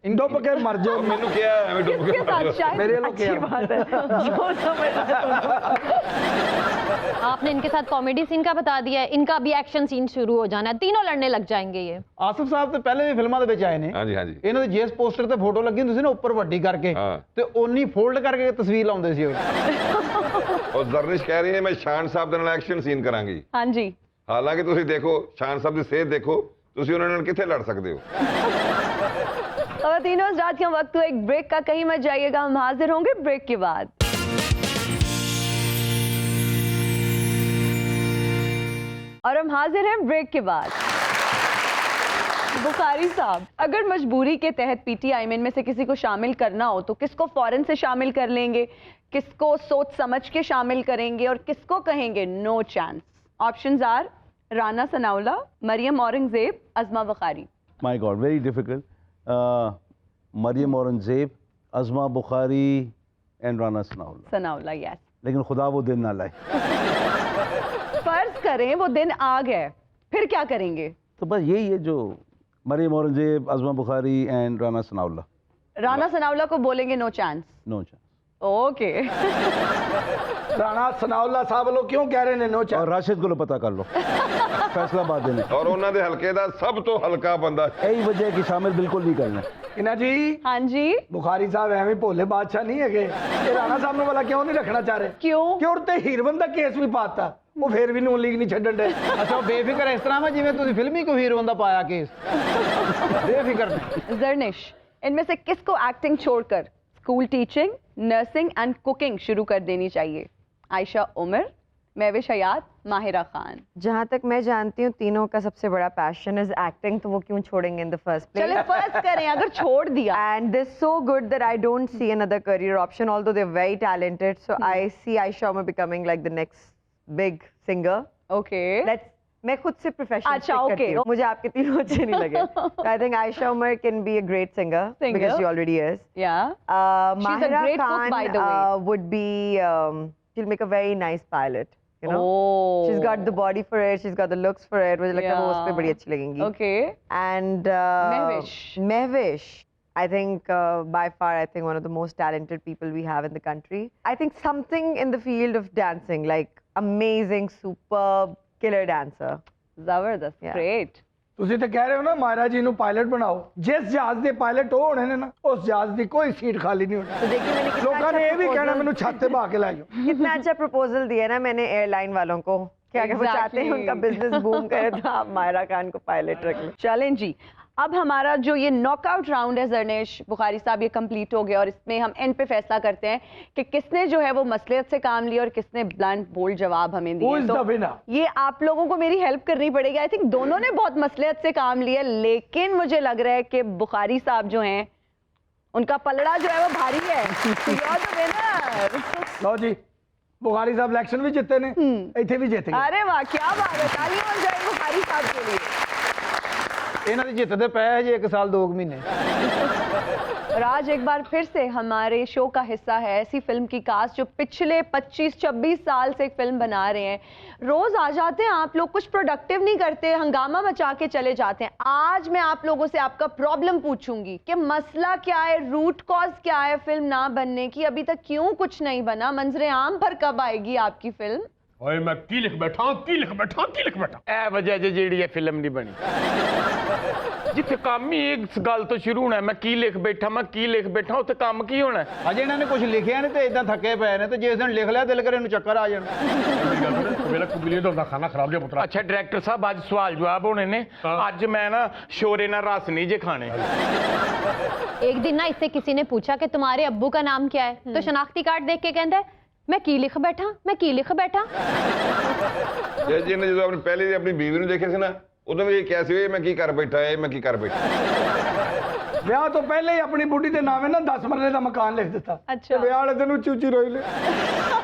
B: डुब के मर जाओ।
C: ਮੈਨੂੰ ਕਿਹਾ ਐਵੇਂ ਡੁੱਬ
A: किसके साथ
C: ਕੇ
A: शायद
B: मेरे लोग
F: अच्छी
B: क्या?
F: बात है। जो समझ
E: आपने इनके साथ कॉमेडी सीन का बता दिया है, इनका भी एक्शन सीन शुरू हो जाना है, तीनों लड़ने लग जाएंगे ये।
D: ਆਸਫ ਸਾਹਿਬ ਤੇ ਪਹਿਲੇ ਵੀ ਫਿਲਮਾਂ ਦੇ ਵਿੱਚ ਆਏ ਨੇ।
C: ਹਾਂਜੀ ਹਾਂਜੀ।
D: ਇਹਨਾਂ ਦੇ ਜਿਸ ਪੋਸਟਰ ਤੇ ਫੋਟੋ ਲੱਗੀ ਹੁੰਦੀ ਸੀ ਨਾ ਉੱਪਰ ਵੱਡੀ ਕਰਕੇ,
C: ਹਾਂ।
D: ਤੇ ਓਨੀ ਫੋਲਡ ਕਰਕੇ ਤਸਵੀਰ ਲਾਉਂਦੇ ਸੀ ਉਹ।
C: ਔਰ ਜ਼ਰਨਿਸ਼ ਕਹਿ ਰਹੀ ਹੈ ਮੈਂ ਸ਼ਾਨ ਸਾਹਿਬ ਦੇ ਨਾਲ ਐਕਸ਼ਨ ਸੀਨ ਕਰਾਂਗੀ।
A: हाँ जी।
C: ਹਾਲਾਂਕਿ ਤੁਸੀਂ ਦੇਖੋ ਸ਼ਾਨ ਸਾਹਿਬ ਦੀ ਸਿਹਤ ਦੇਖੋ, ਤੁਸੀਂ ਉਹਨਾਂ ਨਾਲ ਕਿੱਥੇ ਲੜ ਸਕਦੇ ਹੋ।
A: खवातीनो, इस रात का वक्त तो एक ब्रेक का, कहीं मत जाइएगा, हम हाजिर होंगे ब्रेक के बाद। और हम हाजिर हैं ब्रेक के बाद। बुखारी साहब, अगर मजबूरी के तहत पीटीआई में इनमें से किसी को शामिल करना हो तो किसको फौरन से शामिल कर लेंगे, किसको सोच समझ के शामिल करेंगे और किसको कहेंगे no chance? Options are Rana Sanaullah, Maryam Aurangzeb, Azma Bukhari.
G: My God, very difficult. Maryam Aurangzeb, Azma Bukhari, and Rana Sanaullah.
A: Sanaullah, yes.
G: लेकिन खुदा वो दिन ना लाए।
A: फर्ज करें वो दिन आ गए, फिर क्या करेंगे?
G: तो बस यही है जो मरियम औरंगजेब, आज़मा बुखारी एंड राना सनाउल्लाह।
A: राना सनाउल्लाह को बोलेंगे no chance.
G: No chance.
A: Okay.
B: Rana Sanaullah साहब लोग क्यों कह रहे हैं नो
G: और
B: चांस?
G: राशिद को पता कर लो फैसलाबाद देने
C: ਔਰ ਉਹਨਾਂ ਦੇ ਹਲਕੇ ਦਾ ਸਭ ਤੋਂ ਹਲਕਾ ਬੰਦਾ
G: यही वजह है कि शामिल बिल्कुल नहीं करना।
B: इना जी
A: हाँ जी,
B: बुखारी साहब ਐਵੇਂ ਭੋਲੇ ਬਾਦਸ਼ਾਹ ਨਹੀਂ ਹੈਗੇ। ਇਹ ਰਾਣਾ ਸਾਹਿਬ ਨੂੰ ਵਾਲਾ ਕਿਉਂ ਨਹੀਂ ਰੱਖਣਾ ਚਾਹ ਰਹੇ?
A: क्यों?
B: ਕਿ ਉਹ ਤੇ ਹੀਰਵਨ ਦਾ ਕੇਸ ਵੀ ਪਾਤਾ, ਉਹ ਫੇਰ ਵੀ ਨੂਨ ਲੀਗ ਨਹੀਂ ਛੱਡਣ ਦੇ।
D: ਅੱਛਾ ਉਹ ਬੇਫਿਕਰ ਇਸ ਤਰ੍ਹਾਂ ਵਾ ਜਿਵੇਂ ਤੁਸੀਂ ਫਿਲਮੀ ਕੋਈ ਹੀਰੋ ਦਾ ਪਾਇਆ ਕੇਸ। ਬੇਫਿਕਰ ਨਹੀਂ।
A: जर्निश, इनमें से किसको एक्टिंग छोड़कर school teaching, nursing and cooking शुरू कर देनी चाहिए? आयशा उमर, महविश हयात, माहिरा खान।
F: जहाँ तक मैं जानती हूँ तीनों का सबसे बड़ा पैशन इज एक्टिंग, तो वो क्यों छोड़ेंगे इन द फर्स्ट
A: चले
F: प्लेस?
A: फर्ज करें अगर छोड़ दिया।
F: And they're so good that I don't see another career option, although they're very talented. So I see Aisha Umar becoming like the next big singer.
A: Okay.
F: मैं खुद से professional
A: अच्छा, okay.
F: मुझे आपके तीनों अच्छे नहीं लगे. So I think Aisha Umar can be a great singer,
A: Singer.
F: because she already is.
A: या She's a
F: Mahira
A: great cook,
F: Khan
A: by the way.
F: would be she'll make a very nice pilot. You know,
A: Oh.
F: she's got the body for it, she's got the looks for it. मुझे लगता है वो उस पे
A: Yeah.
F: बड़ी अच्छी लगेंगी.
A: Okay.
F: And Mehwish, I think by far, I think one of the most talented people we have in the country. I think something in the field of dancing, like amazing, superb, killer dancer.
A: जबरदस्त,
F: Yeah.
A: Great.
B: ਤੁਸੀਂ ਤਾਂ ਕਹਿ ਰਹੇ ਹੋ ਨਾ ਮਹਾਰਾਜ ਜੀ ਨੂੰ pilot ਬਣਾਓ। ਜਿਸ ਜਹਾਜ਼ ਦੇ ਪਾਇਲਟ ਉਹ ਹੋਣੇ ਨੇ ਨਾ, ਉਸ ਜਹਾਜ਼ ਦੀ ਕੋਈ ਸੀਟ ਖਾਲੀ ਨਹੀਂ ਹੋਣੀ।
F: तो देखिए मैंने कितना
B: ਲੋਕਾਂ ਨੇ
F: अच्छा
B: ਇਹ ਵੀ ਕਹਿਣਾ
F: proposal-
B: ਮੈਨੂੰ ਛੱਤ ਤੇ ਬਹਾ ਕੇ ਲੈ ਜਾਓ।
F: कितना अच्छा प्रपोजल दिया ना मैंने एयरलाइन वालों को, क्या क्या वो चाहते हैं
A: Exactly.
F: उनका बिजनेस बूम करे, तो आप मायरा खान को पायलट रख लो।
A: चलें जी, अब हमारा जो ये नॉकआउट राउंड है जर्नेश बुखारी साहब, ये कंप्लीट हो गया और इसमें हम एंड पे फैसला करते हैं कि किसने जो है वो मसलियत से काम लिया और किसने ब्लंट बोल्ड जवाब हमें
B: Who
A: दिए।
B: is the winner?
A: ये आप लोगों को मेरी हेल्प करनी पड़ेगी। आई थिंक दोनों ने बहुत मसलियत से काम लिया, लेकिन मुझे लग रहा है कि बुखारी साहब जो हैं उनका पलड़ा जो है वो भारी है। You are the winner.
B: ਲਓ ਜੀ ਬੁਖਾਰੀ ਸਾਹਿਬ ਇਲੈਕਸ਼ਨ ਵੀ ਜਿੱਤੇ ਨੇ, ਇੱਥੇ ਵੀ ਜਿੱਤ ਗਏ।
A: अरे वाह, क्या बात है, तालियां हो जाए बुखारी साहब के लिए।
D: ਇਹਨਾਂ ਦੇ ਜਿੱਤਦੇ ਪਏ ਹਜੇ 1 ਸਾਲ 2 महीने।
A: और आज एक बार फिर से हमारे शो का हिस्सा है ऐसी फिल्म की कास्ट जो पिछले 25-26 साल से एक फिल्म बना रहे हैं। रोज आ जाते हैं आप लोग, कुछ प्रोडक्टिव नहीं करते, हंगामा मचा के चले जाते हैं। आज मैं आप लोगों से आपका प्रॉब्लम पूछूंगी कि मसला क्या है, रूट कॉज क्या है फिल्म ना बनने की, अभी तक क्यों कुछ नहीं बना, मंजरे आम पर कब आएगी आपकी फिल्म?
H: ਓਏ ਮੈਂ ਕੀ ਲਿਖ ਬੈਠਾ ਕੀ ਲਿਖ ਬੈਠਾ ਕੀ ਲਿਖ ਬੈਠਾ
I: ਇਹ ਵਜ੍ਹਾ ਜੇ ਜਿਹੜੀ ਇਹ ਫਿਲਮ ਨਹੀਂ ਬਣੀ ਜਿੱਥੇ ਕੰਮ ਹੀ ਇਸ ਗੱਲ ਤੋਂ ਸ਼ੁਰੂ ਹੋਣਾ ਮੈਂ ਕੀ ਲਿਖ ਬੈਠਾ ਉੱਥੇ ਕੰਮ ਕੀ ਹੋਣਾ
D: ਅਜੇ ਇਹਨਾਂ ਨੇ ਕੁਝ ਲਿਖਿਆ ਨਹੀਂ ਤੇ ਇਦਾਂ ਥੱਕੇ ਪਏ ਨੇ, ਤੇ ਜਿਸ ਦਿਨ ਲਿਖ ਲਿਆ ਦਿਲ ਕਰੇ ਇਹਨੂੰ ਚੱਕਰ ਆ ਜਾਣ।
H: ਮੇਰੀ ਗੱਲ ਸੁਣ ਵੇਲੇ ਕੁਬਲੀਏ ਦਾ ਖਾਣਾ ਖਰਾਬ ਜਿਹਾ ਪੁੱਤਰਾ।
I: ਅੱਛਾ ਡਾਇਰੈਕਟਰ ਸਾਹਿਬ ਅੱਜ ਸਵਾਲ ਜਵਾਬ ਹੋਣੇ ਨੇ। ਅੱਜ ਮੈਂ ਨਾ ਸ਼ੋਰੇ ਨਾਲ ਰਸ ਨਹੀਂ ਜੇ ਖਾਣੇ।
E: एक दिन ना इससे किसी ने पूछा कि तुम्हारे अब्बू का नाम क्या है, तो शनाख्ती कार्ड देख के कहता है मैं की लिख बैठा, मैं की लिख बैठा।
C: ਜੇ ਜਿਹਨੇ ਜਦੋਂ ਆਪਣੀ ਪਹਿਲੀ ਆਪਣੀ ਬੀਵੀ ਨੂੰ ਦੇਖਿਆ ਸੀ ਨਾ, ਉਦੋਂ ਵੀ ਇਹ ਕਿਹਾ ਸੀ ਵੀ ਮੈਂ ਕੀ ਕਰ ਬੈਠਾ, ਇਹ ਮੈਂ ਕੀ ਕਰ ਬੈਠਾ।
B: ਵਿਆਹ ਤੋਂ ਪਹਿਲੇ ਹੀ ਆਪਣੀ ਬੁੱਢੀ ਦੇ ਨਾਮੇ ਨਾ 10 ਮਰਲੇ ਦਾ ਮਕਾਨ ਲਿਖ ਦਿੱਤਾ।
A: ਅੱਛਾ।
B: ਤੇ ਵਿਆਹ ਵਾਲੇ ਦਿਨ ਉੱਚੀ ਉੱਚੀ ਰੋਈ ਲੈ,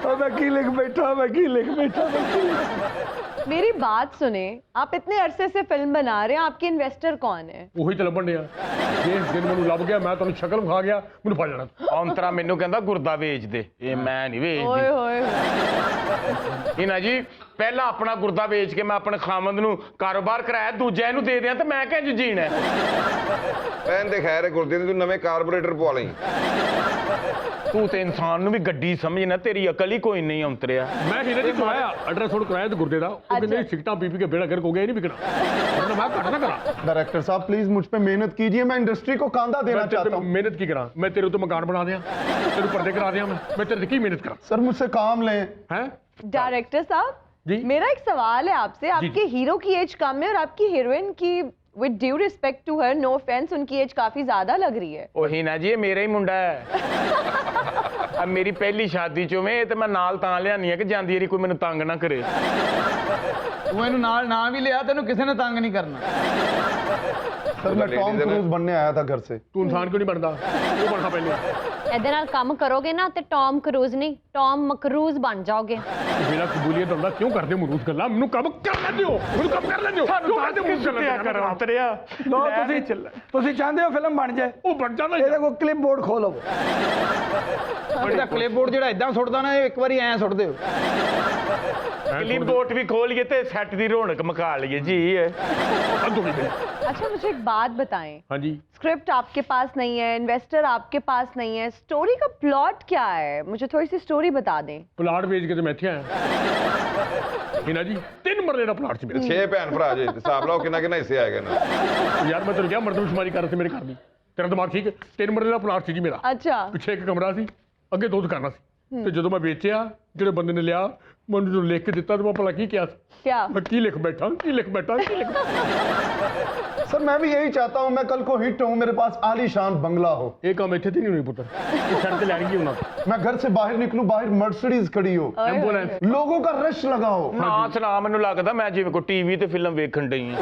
B: ਉਹ ਮੈਂ ਕੀ ਲਿਖ ਬੈਠਾ, ਮੈਂ ਕੀ ਲਿਖ ਬੈਠਾ, ਮੈਂ ਕੀ ਲਿਖ ਬੈਠਾ।
A: मेरी बात सुने, आप इतने अरसे से फिल्म बना रहे हैं, आपके इन्वेस्टर कौन है?
H: ਉਹੀ ਤਾਂ ਲੱਭਣ ਡਿਆ। ਜਿਸ ਦਿਨ ਮੈਨੂੰ ਲੱਭ ਗਿਆ ਮੈਂ ਤੁਹਾਨੂੰ ਸ਼ਕਲ ਵਿਖਾ ਗਿਆ, ਮੈਨੂੰ ਫੜ ਲੈਣਾ।
I: ਔਂਤਰਾ ਮੈਨੂੰ ਕਹਿੰਦਾ ਗੁਰਦਾ ਵੇਚ ਦੇ, ਇਹ ਮੈਂ ਨਹੀਂ
A: ओए
I: ਵੇਚਦੀ।
A: होए
I: ਇਹਨਾਂ ਜੀ ਪਹਿਲਾਂ ਆਪਣਾ ਗੁਰਦਾ ਵੇਚ ਕੇ ਮੈਂ ਆਪਣੇ ਖਾਮਦ ਨੂੰ ਕਾਰੋਬਾਰ ਕਰਾਇਆ, ਦੂਜਾ ਇਹਨੂੰ ਦੇ ਦਿਆਂ ਤੇ ਮੈਂ ਕਿਹਾ ਜੀ ਜੀਣਾ।
C: ਭੈਣ ਦੇ ਖੈਰ ਗੁਰਦੇ ਨੇ ਤੂੰ ਨਵੇਂ ਕਾਰਬੋਰੇਟਰ ਪਵਾ ਲਈ।
I: ਤੂੰ ਤੇ ਇਨਸਾਨ ਨੂੰ ਵੀ ਗੱਡੀ ਸਮਝਣਾ, ਤੇਰੀ ਅਕਲ ਹੀ ਕੋਈ ਨਹੀਂ ਔਂਤਰਿਆ।
H: ਮੈਂ ਵੀਰੇ ਜੀ ਕਰਾਇਆ ਅਲਟਰਾਸਾਊਂਡ ਕਰਾਇਆ ਤੇ ਗੁਰਦੇ ਦਾ, ਉਹ ਕਹਿੰਦੇ ਸਿਗਟਾਂ ਪੀ ਪੀ ਕੇ ਬੇੜਾ ਗਰਕ ਹੋ ਗਿਆ, ਇਹ ਨਹੀਂ ਵਿਕਣਾ। ਕਹਿੰਦਾ ਮੈਂ ਘੱਟ ਨਾ ਕਰਾਂ।
J: डायरेक्टर साहब प्लीज मुझ पे मेहनत कीजिए, मैं इंडस्ट्री को कांधा देना
H: ਮੈਂ
J: चाहता हूँ।
H: ਮਿਹਨਤ ਕੀ ਕਰਾਂ? ਮੈਂ ਤੇਰੇ ਉੱਤੇ ਮਕਾਨ ਬਣਾ ਦਿਆਂ, ਤੈਨੂੰ ਪਰਦੇ ਕਰਾ ਦਿਆਂ, ਮੈਂ ਤੇਰੇ ਤੇ ਕੀ ਮਿਹਨਤ ਕਰਾਂ?
J: सर मुझसे काम लें।
H: हैं
A: डायरेक्टर साहब
H: जी।
A: मेरा एक सवाल है आपसे, आपके हीरो की एज कम है और आपकी हीरोइन की with due respect to her, no offence, उनकी एज काफी ज्यादा लग रही है।
I: ਉਹੀ ਨਾ ਜੀ, ਇਹ ਮੇਰਾ ਹੀ ਮੁੰਡਾ ਹੈ। ਆ ਮੇਰੀ ਪਹਿਲੀ ਸ਼ਾਦੀ ਚੋਂ ਇਹ ਤੇ ਮੈਂ ਨਾਲ ਤਾਂ ਲਿਆਨੀ ਆ ਕਿ ਜਾਂਦੀ ਵਾਰੀ ਕੋਈ ਮੈਨੂੰ ਤੰਗ ਨਾ ਕਰੇ।
D: ਤੂੰ ਇਹਨੂੰ ਨਾਲ ਨਾ ਵੀ ਲਿਆ, ਤੈਨੂੰ ਕਿਸੇ ਨੇ ਤੰਗ ਨਹੀਂ ਕਰਨਾ।
J: सर मैं टॉम क्रूज बनने आया था घर से।
H: ਤੂੰ ਇਨਸਾਨ ਕਿਉਂ ਨਹੀਂ ਬਣਦਾ ਉਹ ਬਣਨਾ ਪਹਿਲੇ
E: ਇਹਦੇ ਨਾਲ ਕੰਮ ਕਰੋਗੇ ਨਾ ਤੇ ਟੌਮ ਕਰੂਜ਼ ਨਹੀਂ ਟੌਮ ਮਕਰੂਜ਼ ਬਣ ਜਾਓਗੇ।
H: ਮੇਰਾ ਕਬੂਲੀਅਤ ਹੁੰਦਾ ਕਿਉਂ ਕਰਦੇ ਹੋ ਮਰੂਜ਼ ਗੱਲਾਂ ਮੈਨੂੰ ਕੰਮ ਕਰ ਲੈਂਦੇ ਹੋ ਮੈਨੂੰ ਕੰਮ ਕਰ ਲੈਂਦੇ ਹੋ ਕਿਉਂ ਕਰਦੇ ਹੋ ਮਰੂਜ਼ ਗੱਲਾਂ
I: ਕਰਾਂ ਤਰਿਆ
B: ਲੋ ਤੁਸੀਂ ਚਾਹੁੰਦੇ ਹੋ ਫਿਲਮ ਬਣ ਜਾਏ,
H: ਉਹ ਬਣ ਜਾਂਦਾ
B: ਇਹਦੇ ਕੋਲ ਕਲਿੱਪ ਬੋਰਡ ਖੋਲੋ।
D: ਜਿਹੜਾ ਕਲਿੱਪਬੋਰਡ ਜਿਹੜਾ ਇਦਾਂ ਸੁੱਟਦਾ ਨਾ ਇਹ ਇੱਕ ਵਾਰੀ ਐਂ ਸੁੱਟ ਦਿਓ।
I: ਕਲਿੱਪ ਬੋਰਡ ਵੀ ਖੋਲੀਏ ਤੇ ਸੈੱਟ ਦੀ ਰੌਣਕ ਮਕਾ ਲਈਏ ਜੀ।
A: अच्छा मुझे एक बात बताएं,
H: हाँ जी
A: स्क्रिप्ट आपके पास नहीं है, इन्वेस्टर आपके पास नहीं है, स्टोरी का प्लॉट क्या है? मुझे थोड़ी सी स्टोरी बता दें।
H: ਪਲਾਟ ਵੇਚ ਕੇ ਤੇ ਮੈਂ ਇੱਥੇ ਆਇਆ ਇਹਨਾਂ ਜੀ 3 ਮਰਲੇ ਦਾ ਪਲਾਟ ਸੀ ਮੇਰੇ
C: 6 ਭੈਣ ਭਰਾ ਜੇ ਹਿਸਾਬ ਲਾਓ ਕਿੰਨਾ ਕਿੰਨਾ ਹਿੱਸੇ ਆਏਗਾ ਨਾ।
H: ਯਾਰ ਮੈਂ ਤੈਨੂੰ ਕਿਹਾ ਮਰਦਮਸ਼ੁਮਾਰੀ ਕਰ ਤੇ ਮੇਰੇ ਘਰ ਦੀ ਤੇਰਾ ਦਿਮਾਗ ਠੀਕ ਹੈ 3 ਮਰਲੇ ਦਾ ਪਲਾਟ ਸੀ ਜੀ ਮੇਰਾ
A: अच्छा
H: ਪਿੱਛੇ ਇੱਕ ਕਮਰਾ ਸੀ ਅੱਗੇ 2 ਦੁਕਾਨਾਂ ਸੀ ਤੇ ਜਦੋਂ ਮੈਂ ਵੇਚਿਆ ਜਿਹੜੇ ਬੰਦੇ ਨੇ ਲਿਆ ਮੈਨੂੰ ਜੋ ਲਿਖ ਕੇ ਦਿੱਤਾ ਤੇ ਮੈਂ ਭਲਾ ਕੀ ਕਿਹਾ
A: क्या?
H: ਮੈਂ ਕੀ ਲਿਖ ਬੈਠਾ ਕੀ ਲਿਖ ਬੈਠਾ ਕੀ ਲਿਖ
J: सर मैं भी यही चाहता हूँ, मैं कल को हिट हूँ, मेरे पास आलीशान बंगला हो,
H: ਇਹ ਕੰਮ ਇੱਥੇ ਤੇ ਨਹੀਂ ਹੋਣੀ ਪੁੱਤਰ ਇਹ ਛੱਡ ਤੇ ਲੈਣੀ ਉਹਨਾਂ
J: मैं घर से बाहर निकलूं, बाहर मर्सिडीज खड़ी हो,
H: ਐਂਬੂਲੈਂਸ
J: लोगों का रश लगा हो।
I: ਨਾ ਸੁਣਾ ਮੈਨੂੰ ਲੱਗਦਾ ਮੈਂ ਜਿਵੇਂ ਕੋਈ ਟੀਵੀ ਤੇ ਫਿਲਮ ਵੇਖਣ ਡਈ ਆ।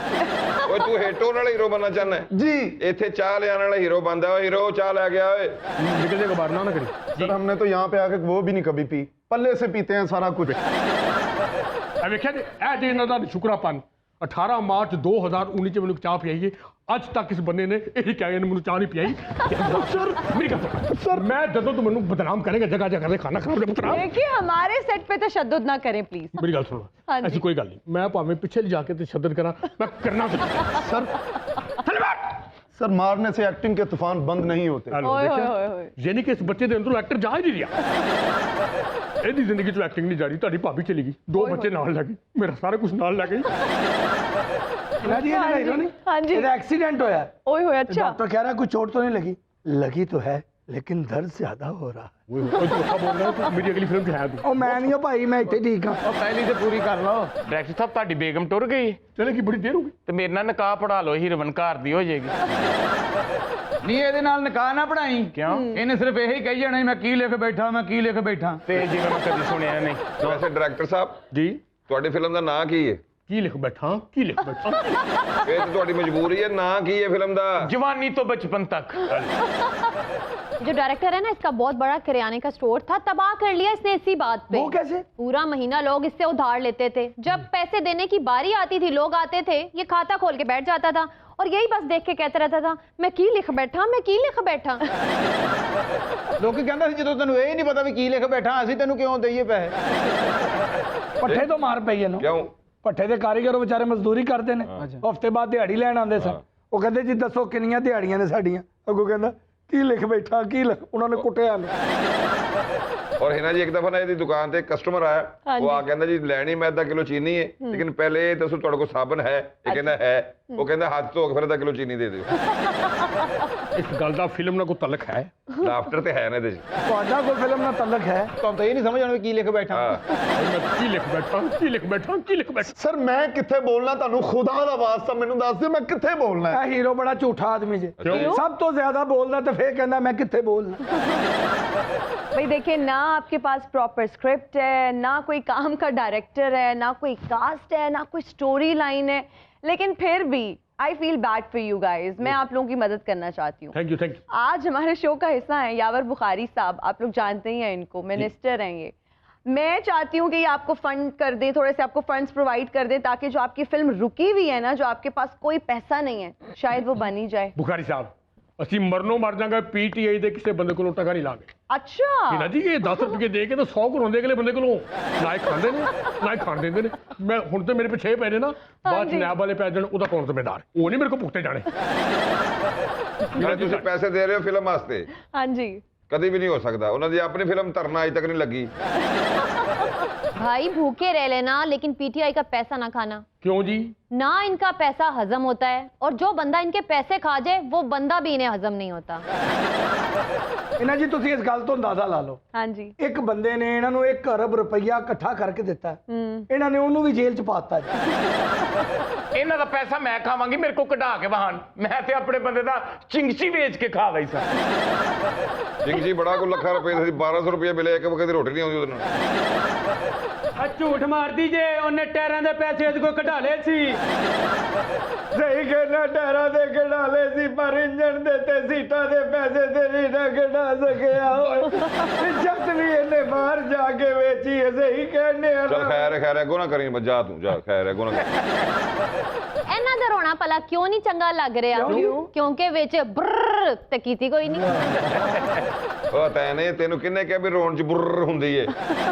C: ਓਏ ਤੂੰ ਹੀਟੋ ਨਾਲ ਹੀਰੋ ਬਣਨਾ ਚਾਹੁੰਦਾ ਹੈ?
J: जी
C: ਇੱਥੇ ਚਾਹ ਲਿਆਣ ਵਾਲਾ ਹੀਰੋ ਬੰਦਾ ਓਏ ਹੀਰੋ ਚਾਹ ਲੈ ਗਿਆ ਓਏ।
H: ਨਿਕਲ ਜਾਏਗਾ ਬਾਹਰ ਨਾ ਕਰੀ
J: सर हमने तो यहाँ पे आके वो भी नहीं कभी पी, पल्ले से पीते हैं सारा कुछ।
H: ਇਹ ਵੇਖਿਆ ਜੀ ਇਹ ਜੇ ਇਹਨਾਂ ਦਾ ਸ਼ੁਕਰਾਪਨ 18 ਮਾਰਚ 2019 ਚ ਮੈਨੂੰ ਚਾਹ ਪਿਆਈਏ ਅੱਜ ਤੱਕ ਇਸ ਬੰਦੇ ਨੇ ਇਹੀ ਕਹਿ ਇਹਨੇ ਮੈਨੂੰ ਚਾਹ ਨਹੀਂ ਪਿਆਈ ਸਰ ਮੇਰੀ ਗੱਲ ਸਰ ਮੈਂ ਜਦੋਂ ਤੂੰ ਮੈਨੂੰ ਬਦਨਾਮ ਕਰੇਗਾ ਜਗ੍ਹਾ ਜਗ੍ਹਾ ਤੇ ਖਾਣਾ ਖਰਾਬ ਬਦਨਾਮ
A: देखिए हमारे सेट पे तशद्दुद ना करें प्लीज।
H: ਮੇਰੀ ਗੱਲ
A: हाँ
H: ਸੁਣੋ
A: जी।
H: ਐਸੀ ਕੋਈ ਗੱਲ ਨਹੀਂ ਮੈਂ ਭਾਵੇਂ ਪਿੱਛੇ ਜਾ ਕੇ ਤੇ ਤਸ਼ੱਦਦ ਕਰਾਂ ਮੈਂ ਕਰਨਾ
J: सर सर मारने से एक्टिंग के तूफान बंद नहीं होते।
A: ओए ओए ओए ओए।
H: ਯਾਨੀ ਕਿ ਇਸ ਬੱਚੇ ਦੇ ਅੰਦਰੋਂ ਐਕਟਰ ਜਾ ਹੀ ਨਹੀਂ ਰਿਹਾ ਇਹਦੀ ਜ਼ਿੰਦਗੀ 'ਚ ਐਕਟਿੰਗ ਨਹੀਂ ਜਾ ਰਹੀ ਤੁਹਾਡੀ ਭਾਬੀ ਚਲੀ ਗਈ 2 ਬੱਚੇ ਨਾਲ ਲੈ ਗਈ ਮੇਰਾ ਸਾਰਾ ਕੁਝ ਨਾਲ ਲੈ ਗਈ
B: ਨਾ ਜੀ ਇਹਦਾ ਹੀਰੋ ਨਹੀਂ,
A: हाँ जी
B: ਇਹਦਾ ਐਕਸੀਡੈਂਟ ਹੋਇਆ।
A: ओए होए अच्छा
B: डॉक्टर कह रहा है कोई चोट तो नहीं लगी, लगी तो है लेकिन दर्द ज्यादा हो रहा है।
H: ਓਏ ਤੂੰ ਅੱਖਾਂ ਬੋਲ ਰਿਹਾ ਤੂੰ ਮੇਰੀ ਅਗਲੀ ਫਿਲਮ 'ਚ ਹੈ ਤੂੰ
B: ਉਹ ਮੈਂ ਨਹੀਂ ਭਾਈ, ਮੈਂ ਇੱਥੇ ਠੀਕ ਹਾਂ।
D: ਉਹ ਪਹਿਲੀ ਤੇ ਪੂਰੀ ਕਰ ਲਓ।
I: ਡਾਇਰੈਕਟਰ ਸਾਹਿਬ ਤੁਹਾਡੀ ਬੇਗਮ ਟੁਰ ਗਈ
H: ਚਲੇ ਕੀ ਬੜੀ ਦੇਰ ਹੋ ਗਈ
I: ਤੇ ਮੇਰੇ ਨਾਲ ਨਿਕਾਹ ਪੜਾ ਲਓ ਹੀਰੋਇਨ ਘਰ ਦੀ ਹੋ ਜਾਏਗੀ।
D: ਨਹੀਂ ਇਹਦੇ ਨਾਲ ਨਿਕਾਹ ਨਾ ਪੜਾਈ
I: ਕਿਉਂ?
D: ਇਹਨੇ ਸਿਰਫ ਇਹੀ ਕਹੀ ਜਾਣਾ ਮੈਂ ਕੀ ਲਿਖ ਬੈਠਾ ਮੈਂ ਕੀ ਲਿਖ ਬੈਠਾ।
I: ਤੇ ਜਿਵੇਂ ਮੈਂ ਕਦੀ ਸੁਣਿਆ ਨਹੀਂ।
C: ਵੈਸੇ ਡਾਇਰੈਕਟਰ ਸਾਹਿਬ
H: ਜੀ
C: ਤੁਹਾਡੀ ਫਿਲਮ ਦਾ ਨਾਂ ਕੀ ਹੈ?
H: ਕੀ ਲਿਖ ਬੈਠਾ ਕੀ ਲਿਖ ਬੈਠਾ
C: ਇਹ ਤਾਂ ਤੁਹਾਡੀ ਮਜਬੂਰੀ ਹੈ, ਨਾਂ ਕੀ ਹੈ ਫਿਲਮ ਦਾ?
I: जवानी तो बचपन तक।
E: जो डायरेक्टर है ना इसका बहुत बड़ा किराने का स्टोर था, तबाह कर लिया इसने इसी बात पे।
B: वो कैसे?
E: पूरा महीना लोग इससे उधार लेते थे, जब पैसे देने की बारी आती थी लोग आते थे ये खाता खोल के बैठ जाता था और यही बस देख के कहता रहता था मैं की लिख बैठा मैं की लिख बैठा।
D: ਲੋਕੀ ਕਹਿੰਦਾ ਸੀ ਜਦੋਂ ਤੈਨੂੰ ਇਹ ਨਹੀਂ ਪਤਾ ਵੀ ਕੀ ਲਿਖ ਬੈਠਾ ਅਸੀਂ ਤੈਨੂੰ ਕਿਉਂ ਦਈਏ ਪੈਸੇ।
B: ਪੱਠੇ ਤੋਂ ਮਾਰ ਪਈ ਇਹਨੂੰ।
C: ਕਿਉਂ?
B: ਪੱਠੇ ਦੇ ਕਾਰੀਗਰ ਉਹ ਵਿਚਾਰੇ ਮਜ਼ਦੂਰੀ ਕਰਦੇ ਨੇ, ਹਫਤੇ ਬਾਅਦ ਦਿਹਾੜੀ ਲੈਣ ਆਉਂਦੇ ਸਨ। ਉਹ ਕਹਿੰਦੇ ਜੀ ਦੱਸੋ ਕਿੰਨੀਆਂ ਦਿਹਾੜੀਆਂ ਨੇ ਸਾਡੀਆਂ? ਅੱਗੋਂ ਕਹਿੰਦਾ ਕੀ ਲਿਖ ਬੈਠਾ ਕੀ ਲਿਖ, ਉਹਨਾਂ ਨੇ ਕੁੱਟਿਆ ਨੂੰ।
C: ਔਰ ਹਿਨਾ ਜੀ ਇੱਕ ਦਫਾ ਨਾ ਇਹਦੀ ਦੁਕਾਨ ਤੇ ਕਸਟਮਰ ਆਇਆ ਉਹ ਆ ਕਹਿੰਦਾ ਜੀ ਲੈਣੀ ਮੈਂ ਅੱਧਾ ਕਿਲੋ ਚੀਨੀ ਹੈ ਲੇਕਿਨ ਪਹਿਲੇ ਇਹ ਦੱਸੋ ਤੁਹਾਡੇ ਕੋਲ ਸਾਬਣ ਹੈ? ਇਹ ਕਹਿੰਦਾ ਹੈ। ਉਹ ਕਹਿੰਦਾ ਹੱਥ ਧੋ ਕੇ ਫਿਰ ਅੱਧਾ ਕਿਲੋ ਚੀਨੀ ਦੇ ਦਿਓ।
H: ਇਸ ਗੱਲ ਦਾ ਫਿਲਮ ਨਾਲ ਕੋਈ ਤਲਕ ਹੈ?
C: ਲਾਫਟਰ ਤੇ ਹੈ ਨਾ ਇਹਦੇ 'ਚ।
B: ਤੁਹਾਡਾ ਕੋਈ ਫਿਲਮ ਨਾਲ ਤਲਕ ਹੈ?
D: ਤੁਹਾਨੂੰ ਤਾਂ ਇਹ ਨਹੀਂ ਸਮਝ ਆਉਣਾ ਵੀ ਕੀ ਲਿਖ ਬੈਠਾ।
C: ਹਾਂ
H: ਮੈਂ ਕੀ ਲਿਖ ਬੈਠਾ ਕੀ ਲਿਖ ਬੈਠਾ ਕੀ ਲਿਖ ਬੈਠਾ
J: सर मैं किथे बोलना ਤੁਹਾਨੂੰ ਖੁਦਾ ਦਾ ਵਾਸਤਾ ਮੈਨੂੰ ਦੱਸ ਦਿਓ ਮੈਂ ਕਿੱਥੇ ਬੋਲਣਾ ਹੈ।
B: ਇਹ ਹੀਰੋ ਬੜਾ ਝੂਠਾ ਆਦਮੀ ਜੇ,
C: ਕਿਉਂ?
B: ਸਭ ਤੋਂ ਜ਼ਿਆਦਾ ਬੋਲਦਾ ਤੇ ਫੇਰ ਕਹਿੰਦਾ ਮੈਂ ਕਿੱਥੇ ਬੋਲਣਾ।
A: भाई देखिए ना आपके पास प्रॉपर स्क्रिप्ट है, ना कोई काम का डायरेक्टर है, ना कोई कास्ट है, ना कोई स्टोरी लाइन है, लेकिन फिर भी I feel bad for you guys. मैं आप लोगों की मदद करना चाहती हूँ।
H: थैंक यू
A: आज हमारे शो का हिस्सा है यावर बुखारी साहब, आप लोग जानते ही हैं इनको, मिनिस्टर हैं ये। मैं चाहती हूँ कि ये आपको फंड कर दें, थोड़े से आपको फंड्स प्रोवाइड कर दें ताकि जो आपकी फिल्म रुकी हुई है ना, जो आपके पास कोई पैसा नहीं है, शायद वो बन ही जाए।
H: ਬੁਖਾਰੀ ਸਾਹਿਬ ਅਸੀਂ ਮਰਨੋਂ ਮਰ ਜਾਾਂਗੇ ਪੀਟੀਆਈ ਦੇ ਕਿਸੇ ਬੰਦੇ ਕੋਲੋਂ ਟਕਾ ਨਹੀਂ ਲਾਂਗੇ।
A: अच्छा
H: ਇਹਨਾਂ ਜੀ ਇਹ 10 ਰੁਪਏ ਦੇ ਕੇ ਤਾਂ 100 ਕਰੋਂਦੇ ਅਗਲੇ ਬੰਦੇ ਕੋਲੋਂ ਨਾ ਹੀ ਖਾਂਦੇ ਨੇ ਨਾ ਹੀ ਖਾਣ ਦਿੰਦੇ ਨੇ। ਮੈਂ ਹੁਣ ਤੇ ਮੇਰੇ ਪਿੱਛੇ ਪਏ ਨੇ ਨਾ ਬਾਅਦ ਚ ਨੈਬ ਵਾਲੇ ਪੈ ਜਾਣ ਉਹਦਾ ਕੌਣ ਜ਼ਿੰਮੇਦਾਰ? ਉਹ ਨਹੀਂ ਮੇਰੇ ਕੋਲ ਭੁਗਤੇ ਜਾਣੇ।
C: ਨਾਲੇ ਤੁਸੀਂ ਪੈਸੇ ਦੇ ਰਹੇ ਹੋ ਫਿਲਮ ਵਾਸਤੇ,
A: हाँ जी
C: ਕਦੀ ਵੀ ਨਹੀਂ ਹੋ ਸਕਦਾ। ਉਹਨਾਂ ਦੀ ਆਪਣੀ ਫਿਲਮ ਧਰਨਾ ਅਜੇ ਤੱਕ ਨਹੀਂ ਲੱਗੀ।
E: भाई भूखे रह लेना लेकिन पीटीआई का पैसा ना खाना।
H: क्यों जी?
E: ना इनका पैसा हजम होता है और जो बंदा इनके पैसे खा जाए वो बंदा भी इन्हें हजम नहीं होता।
B: ਇਹਨਾਂ ਜੀ ਤੁਸੀਂ ਇਸ ਗੱਲ ਤੋਂ ਅੰਦਾਜ਼ਾ ਲਾ ਲਓ।
A: ਹਾਂਜੀ
B: ਇੱਕ ਬੰਦੇ ਨੇ ਇਹਨਾਂ ਨੂੰ 1 ਅਰਬ ਰੁਪਈਆ ਇਕੱਠਾ ਕਰਕੇ ਦਿੱਤਾ, ਇਹਨਾਂ ਨੇ ਉਹਨੂੰ ਵੀ ਜੇਲ੍ਹ 'ਚ ਪਾਤਾ ਜੀ।
I: ਇਹਨਾਂ ਦਾ ਪੈਸਾ ਮੈਂ ਖਾਵਾਂਗੀ, ਮੇਰੇ ਕੋ ਕਢਾ ਕੇ ਵਾਹਨ। ਮੈਂ ਤੇ ਆਪਣੇ ਬੰਦੇ ਦਾ ਚਿੰਗਚੀ ਵੇਚ ਕੇ ਖਾ ਗਈ ਸਾਂ।
C: ਜਿੰਗ ਜੀ ਬੜਾ ਕੋ ਲੱਖਾਂ ਰੁਪਏ ਸੀ, 1200 ਰੁਪਏ ਮਿਲੇ, ਇੱਕ ਵਕਤ ਦੀ ਰੋਟੀ ਨਹੀਂ ਆਉਂਦੀ ਉਹਦੇ ਨਾਲ।
K: ਆ ਝੂਠ ਮਾਰਦੀ ਜੇ, ਉਹਨੇ ਟਾਇਰਾਂ ਦੇ ਪੈਸੇ ਇਹਦੇ ਕੋਲ ਕਢਾ ਲਏ ਸੀ।
B: ਸਹੀ ਕਹਿਣਾ, ਟਾਇਰਾਂ ਦੇ ਕਢਾ ਲਏ ਸੀ, ਪਰ ਇੰਜਣ ਦੇ ਤੇ ਸੀਟਾਂ ਦੇ ਪੈਸੇ ਤੇ ਨਹੀਂ ਨਾ ਕਢਾ ਸਕਿਆ ਹੋਏ। ਇੱਜ਼ਤ ਵੀ ਇਹਨੇ ਬਾਹਰ ਜਾ ਕੇ ਵੇਚੀ ਹੈ। ਸਹੀ ਕਹਿੰਦੇ ਆ
C: ਚਲ ਖੈਰ ਅੱਗੋਂ ਨਾ ਕਰੀ, ਜਾ ਤੂੰ ਜਾ, ਖੈਰ ਅੱਗੋਂ ਨਾ ਕਰ।
E: ਇਹਨਾਂ ਦਾ ਰੋਣਾ ਭਲਾ ਕਿਉਂ ਨਹੀਂ ਚੰਗਾ ਲੱਗ ਰਿਹਾ? ਕਿਉਂਕਿ ਵਿੱਚ ਬਰਰ ਤੇ ਕੀਤੀ ਕੋਈ ਨਹੀਂ।
C: ਉਹ ਤੈਨੇ ਤੈਨੂੰ ਕਿੰਨੇ ਕਿਹਾ ਵੀ ਰੋਣ ਚ ਬੁਰਰ ਹੁੰਦੀ ਏ?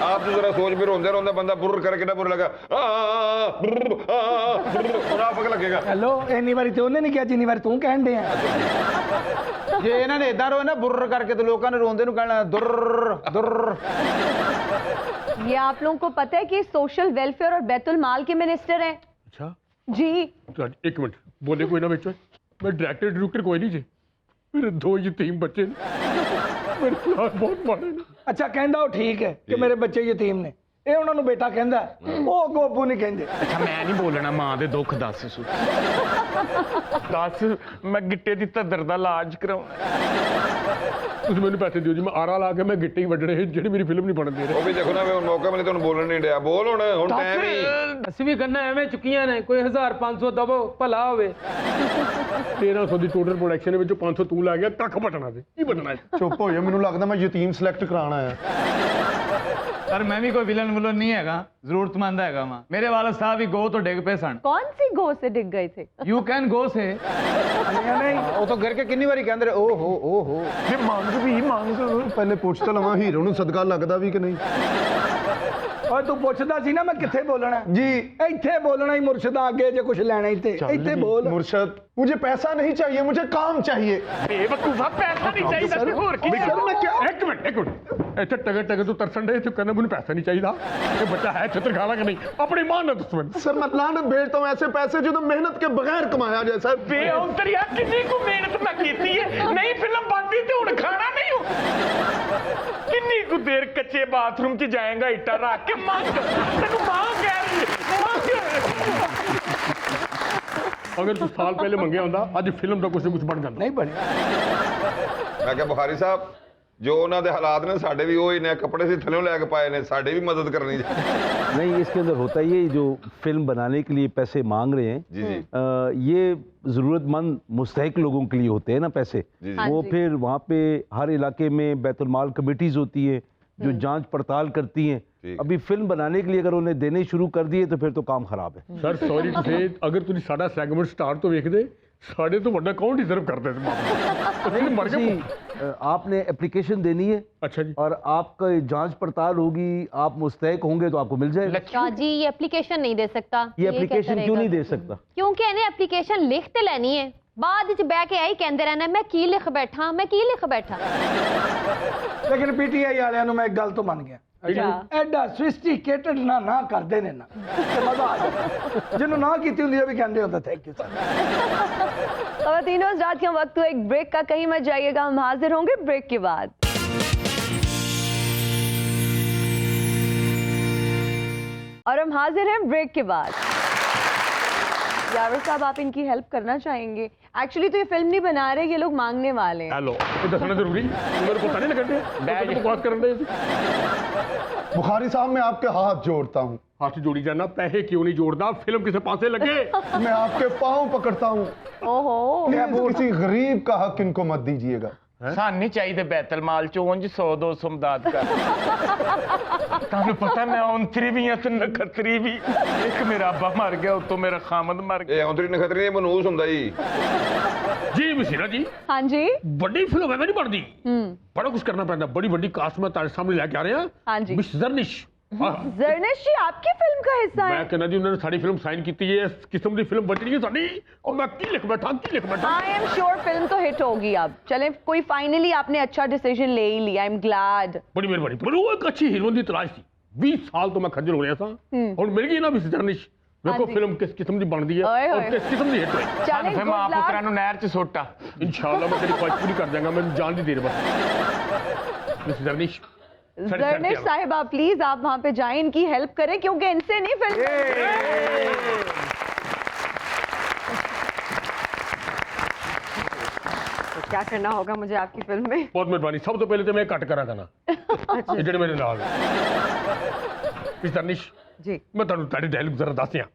C: ਆਪ ਤੂੰ ਜ਼ਰਾ ਸੋਚ, ਵੀ ਰੋਂਦੇ ਰੋਂਦੇ ਬੰਦਾ ਬੁਰਰ ਕਰਕੇ ਕਿੰਨਾ ਬੁਰਾ ਲੱਗਾ। ਬੁਰਾ ਪਕ ਲੱਗੇਗਾ।
B: ਹੈਲੋ, ਇੰਨੀ ਵਾਰੀ ਤੇ ਉਹਨੇ ਨਹੀਂ ਕਿਹਾ ਜਿੰਨੀ ਵਾਰੀ ਤੂੰ ਕਹਿਣ ਡਿਆ।
D: ਜੇ ਇਹਨਾਂ ਨੇ ਇਦਾਂ ਰੋਏ ਨਾ ਬੁਰਰ ਕਰਕੇ, ਤੇ ਲੋਕਾਂ ਨੇ ਰੋਂਦੇ ਨੂੰ ਕਹਿਣਾ ਦੁਰਰ दुर्र।
A: ये आप लोगों को पता है कि सोशल वेलफेयर और बैतुल माल के मिनिस्टर हैं?
H: अच्छा
A: जी।
H: एक मिनट बोले कोई ना बेचो, मैं डायरेक्टर कोई नहीं जी, मेरे 2 यतीम बच्चे ने, मेरे हालात बहुत माड़े ने।
B: ਅੱਛਾ, ਕਹਿੰਦਾ ਉਹ ਠੀਕ ਹੈ ਕਿ ਮੇਰੇ ਬੱਚੇ ਯਤੀਮ ਨੇ, ਇਹ ਉਹਨਾਂ ਨੂੰ ਬੇਟਾ ਕਹਿੰਦਾ, ਉਹ ਅੱਗੋਂ ਅੱਬੂ ਨਹੀਂ ਕਹਿੰਦੇ।
I: ਅੱਛਾ ਮੈਂ ਨਹੀਂ ਬੋਲਣਾ, ਮਾਂ ਦੇ ਦੁੱਖ ਦੱਸ ਸੂ। ਦੱਸ, ਮੈਂ ਗਿੱਟੇ ਦੀ ਧੱਦਰ ਦਾ ਇਲਾਜ ਕਰਾਉਣਾ।
H: ਤੁਸੀਂ ਮੈਨੂੰ ਪੈਸੇ ਦਿਓ ਜੀ, ਮੈਂ ਆਰਾ ਲਾ ਕੇ ਮੈਂ ਗਿੱਟੇ ਹੀ ਵੱਢਣੇ, ਜਿਹੜੀ ਮੇਰੀ ਫਿਲਮ ਨਹੀਂ ਬਣਨ ਦੇ ਰਹੇ।
C: ਉਹ ਵੀ ਦੇਖੋ ਨਾ, ਹੁਣ ਮੌਕਾ ਮਿਲੇ ਤੁਹਾਨੂੰ ਬੋਲਣ ਨਹੀਂ ਡਿਆ। ਬੋਲ ਹੁਣ ਟਾਈਮ ਹੀ।
K: ਅਸੀਂ ਵੀ ਗੰਨਾ ਐਵੇਂ ਚੁੱਕੀਆਂ ਨੇ, ਕੋਈ 1500 ਦਵੋ ਭਲਾ ਹੋਵੇ।
H: 1300 ਦੀ ਟੋਟਲ ਪ੍ਰੋਡਕਸ਼ਨ ਵਿੱਚ 500 ਤੂੰ ਲਾ ਗਿਆ, ਕੱਖ ਬਟਣਾ ਤੇ ਕੀ ਬਟਣਾ?
J: ਚੁੱਪ ਹੋ ਜਾ, ਮੈਨੂੰ ਲੱਗਦਾ ਮੈਂ ਯਤੀਮ ਸਿਲੈਕਟ ਕਰਾਉਣ ਆਇਆ।
K: ਪਰ ਮੈਂ ਵੀ ਕੋਈ ਵਿਲਨ ਵਿਲਨ ਨਹੀਂ ਹੈਗਾ, ਜ਼ਰੂਰਤਮੰਦ ਹੈਗਾ ਵਾਂ। ਮੇਰੇ ਵਾਲਦ ਸਾਹਿਬ ਵੀ ਗੋ ਤੋਂ ਡਿੱਗ ਪਏ ਸਨ।
A: कौन सी गो से डिग गए थे?
K: ਯੂ ਕੈਨ ਗੋ ਸੇ।
D: ਉਹ ਤਾਂ ਗਿਰ ਕੇ ਕਿੰਨੀ ਵਾਰੀ ਕਹਿੰਦੇ ਰਹੇ, ਓਹੋ
J: ਇਹ ਮੰਗ ਵੀ ਮੰਗ, ਪਹਿਲੇ ਪੁੱਛ ਤਾਂ ਲਵਾਂ ਹੀਰੋ ਨੂੰ ਸਦਕਾ ਲੱਗਦਾ ਵੀ ਕਿ ਨਹੀਂ।
B: ਓਏ ਤੂੰ ਪੁੱਛਦਾ ਸੀ ਨਾ ਮੈਂ ਕਿੱਥੇ ਬੋਲਣਾ
J: जी
B: ਇੱਥੇ ਬੋਲਣਾ ਹੀ ਮੁਰਸ਼ਿਦਾ, ਅੱਗੇ ਜੇ ਕੁਝ ਲੈਣਾ ਹੀ ਤੇ ਇੱਥੇ ਬੋਲ।
J: मुर्शद, मुझे पैसा नहीं चाहिए, मुझे काम चाहिए।
I: ਬੇਵਕੂਫਾ, ਪੈਸਾ ਨਹੀਂ ਚਾਹੀਦਾ ਤੇ ਹੋਰ ਕੀ?
J: सर मैं क्या
H: ਇੱਕ ਮਿੰਟ ਇੱਥੇ ਟਗਰ ਤੂੰ ਤਰਸਣ ਦੇ, ਤੂੰ ਕਹਿੰਦਾ ਮੈਨੂੰ ਪੈਸਾ ਨਹੀਂ ਚਾਹੀਦਾ। ਇਹ ਬੱਚਾ ਹੈ ਛਿੱਤਰ ਖਾਣਾ ਕਿ ਨਹੀਂ? ਆਪਣੀ ਮਾਂ ਨਾਲ ਦੱਸ ਮੈਨੂੰ।
J: सर मैं लानत भेजता हूँ ऐसे पैसे जो तो मेहनत के बगैर कमाया जाए सर।
I: ਬੇਅੰਤਰੀਆ, ਕਿੰਨੀ ਕੁ ਮਿਹਨਤ ਮੈਂ ਕੀਤੀ ਹੈ, ਨਹੀਂ ਫਿਲਮ ਬਣਦੀ ਤੇ ਹੁਣ ਖਾਣਾ ਨਹੀਂ ਹੋ। ਕਿੰਨੀ ਕੁ ਦੇਰ ਕੱਚੇ ਬਾਥਰੂਮ 'ਚ ਜਾਏਗਾ ਇੱਟਾਂ ਰੱਖ ਕੇ? ਮੰਗ, ਤੈਨੂੰ ਮਾਂ ਕਹਿ ਰਹੀ ਹੈ, ਮੰਗ।
H: ਅਗਰ ਤੂੰ ਸਾਲ ਪਹਿਲੇ ਮੰਗਿਆ ਹੁੰਦਾ, ਅੱਜ ਫਿਲਮ ਦਾ ਕੁਝ ਨਾ ਕੁਝ ਬਣ ਜਾਂਦਾ।
B: ਨਹੀਂ ਬਣਿਆ।
C: ਮੈਂ ਕਿਹਾ ਬੁਖਾਰੀ ਸਾਹਿਬ, ਜੋ ਉਹਨਾਂ ਦੇ ਹਾਲਾਤ ਨੇ ਸਾਡੇ ਵੀ ਉਹੀ ਨੇ, ਕੱਪੜੇ ਸੀ ਥੱਲੇ ਲੈ ਕੇ ਪਾਏ ਨੇ, ਸਾਡੇ ਵੀ ਮਦਦ ਕਰਨੀ।
G: नहीं, इसके अंदर होता ये जो फिल्म बनाने के लिए पैसे मांग रहे हैं,
C: जी जी,
G: ये ज़रूरतमंद मुस्तहिक लोगों के लिए होते हैं ना पैसे।
C: जी, जी।
G: वो फिर वहाँ पे हर इलाके में बैतुल माल कमेटीज़ होती है जो जांच पड़ताल करती हैं।
C: ठीक।
G: अभी फिल्म बनाने के लिए अगर उन्हें देने शुरू कर दिए तो फिर तो काम खराब है।
H: ਸਰ ਸੌਰੀ ਟੂ ਸੇ, ਅਗਰ ਤੁਸੀਂ ਸਾਡਾ ਸੈਗਮੈਂਟ ਸਟਾਰਟ ਤੋਂ ਵੇਖਦੇ, ਸਾਡੇ ਤੋਂ ਵੱਡਾ ਕੌਣ ਡਿਜ਼ਰਵ करते थे?
G: नहीं,
H: मर गए।
G: किसी, आपने एप्लीकेशन देनी है
H: अच्छा जी,
G: और आपका जांच पड़ताल होगी, आप मुस्तहिक होंगे तो आपको मिल जाएगा।
E: शाह जी ये एप्लीकेशन नहीं दे सकता।
G: ये एप्लीकेशन क्यों नहीं दे सकता?
E: क्योंकि इन्हें एप्लीकेशन लिख ते लेनी है, बाद च बह के आई कहते रहना मैं की लिख बैठा, मैं की लिख बैठा।
B: ਲੇਕਿਨ ਪੀਟੀਆਈ ਵਾਲਿਆਂ ਨੂੰ ਮੈਂ ਇੱਕ ਗੱਲ ਤੋਂ ਮੰਨ ਗਿਆ, ਐਡਾ ਸੋਫਿਸਟੀਕੇਟਡ ਨਾ ਕਰਦੇ ਨੇ ਨਾ ਕਿ ਮਜ਼ਾ ਆ ਜਾਂਦਾ। ਜਿਹਨੂੰ ਨਾ ਕੀਤੀ ਹੁੰਦੀ ਉਹ ਵੀ ਕਹਿੰਦੇ ਹੁੰਦਾ ਥੈਂਕ यू सर।
A: खवातीनो, इस रात का वक्त तो एक ब्रेक का, कहीं मत जाइएगा, हम हाजिर होंगे ब्रेक के बाद। और हम हाजिर हैं ब्रेक के बाद। यावर साहब, आप इनकी हेल्प करना चाहेंगे? एक्चुअली तो ये फिल्म नहीं बना रहे, ये लोग मांगने वाले हैं।
H: हेलो, ये दसना जरूरी मेरे को नहीं लगते, बकवास कर रहे।
J: बुखारी साहब मैं आपके हाथ जोड़ता हूँ।
H: हाथ जोड़ी जाना, पैसे क्यों नहीं जोड़ता? फिल्म किसे पासे लगे?
J: मैं आपके पाँव पकड़ता हूँ।
A: ओहो,
J: प्लीज किसी गरीब का हक इनको मत दीजिएगा।
I: ਸਾਨੂੰ ਨਹੀਂ ਚਾਹੀਦੇ ਬੈਤਲ ਮਾਲ ਚੋਂ ਉਂਝ 100-200 ਮਦਦ ਕਰ। ਤੁਹਾਨੂੰ ਪਤਾ ਮੈਂ ਔਂਤਰੀ ਵੀ ਆ ਤੇ ਨਖਤਰੀ ਵੀ। ਇੱਕ ਮੇਰਾ ਅੱਬਾ ਮਰ ਗਿਆ, ਉਤੋਂ ਮੇਰਾ ਖਾਮਦ ਮਰ ਗਿਆ।
C: ਇਹ ਔਂਤਰੀ ਨਖਤਰੀ ਇਹ ਮਨੂਸ ਹੁੰਦਾ ਜੀ।
H: ਜੀ ਮਸੀਰਾ ਜੀ,
A: हाँ जी,
H: ਵੱਡੀ ਫਿਲਮ ਐਵੇਂ ਨਹੀਂ ਬਣਦੀ, ਬੜਾ ਕੁਝ ਕਰਨਾ ਪੈਂਦਾ। ਬੜੀ ਵੱਡੀ ਕਾਸਟ ਮੈਂ ਤੁਹਾਡੇ ਸਾਹਮਣੇ ਲੈ ਕੇ ਆ ਰਿਹਾ।
A: हाँ जी।
H: ਮਿਸ ਜ਼ਰਨਿਸ਼,
A: जर्निश जी आपकी फिल्म का हिस्सा है।
H: ਮੈਂ ਕਹਿੰਦਾ ਜੀ ਉਹਨਾਂ ਨੇ ਸਾਡੀ ਫਿਲਮ ਸਾਈਨ ਕੀਤੀ ਹੈ, ਇਸ ਕਿਸਮ ਦੀ ਫਿਲਮ ਬਚਣੀ ਹੈ साड़ी। और मैं की लिख बैठा।
A: आई एम श्योर फिल्म तो हिट होगी। अब चलें, कोई फाइनली आपने अच्छा डिसीजन ले ही लिया। I am glad.
H: बड़ी मेहरबानी। पर वो एक अच्छी हीरोइन की तलाश थी। 20 साल तो मैं खज्जल हो रहा था, और मिल गई ना मिस जर्निश। देखो फिल्म किस किस्म की बनती है
A: ओए
H: और
A: होए।
H: किस किस्म की हिट है
A: चलें,
I: ਫਿਰ ਮਾਂ
A: good luck।
I: ਪੁੱਤਰਾਂ ਨੂੰ ਨਹਿਰ 'ਚ ਸੁੱਟਾ
H: इंशाल्लाह मैं तेरी ख्वाहिश पूरी कर दूंगा मैं जान दी देर बस मिस जर्निश
A: जर्निश साहिबा प्लीज आप वहाँ पे जाएं, इनकी हेल्प करें क्योंकि इनसे नहीं फिल्म।
F: तो क्या करना होगा मुझे आपकी फिल्म में?
H: बहुत मेहरबानी सब तो पहले तो मैं कट करा था ना ये ਜਿਹੜੇ ਮੇਰੇ ਨਾਲ ਮਿਸ ਜਰनिश
F: जी
H: ਮੈਂ ਤੁਹਾਨੂੰ ਤੁਹਾਡੇ ਡਾਇਲੌਗ ਜ਼ਰਾ ਦੱਸ ਦਿਆਂ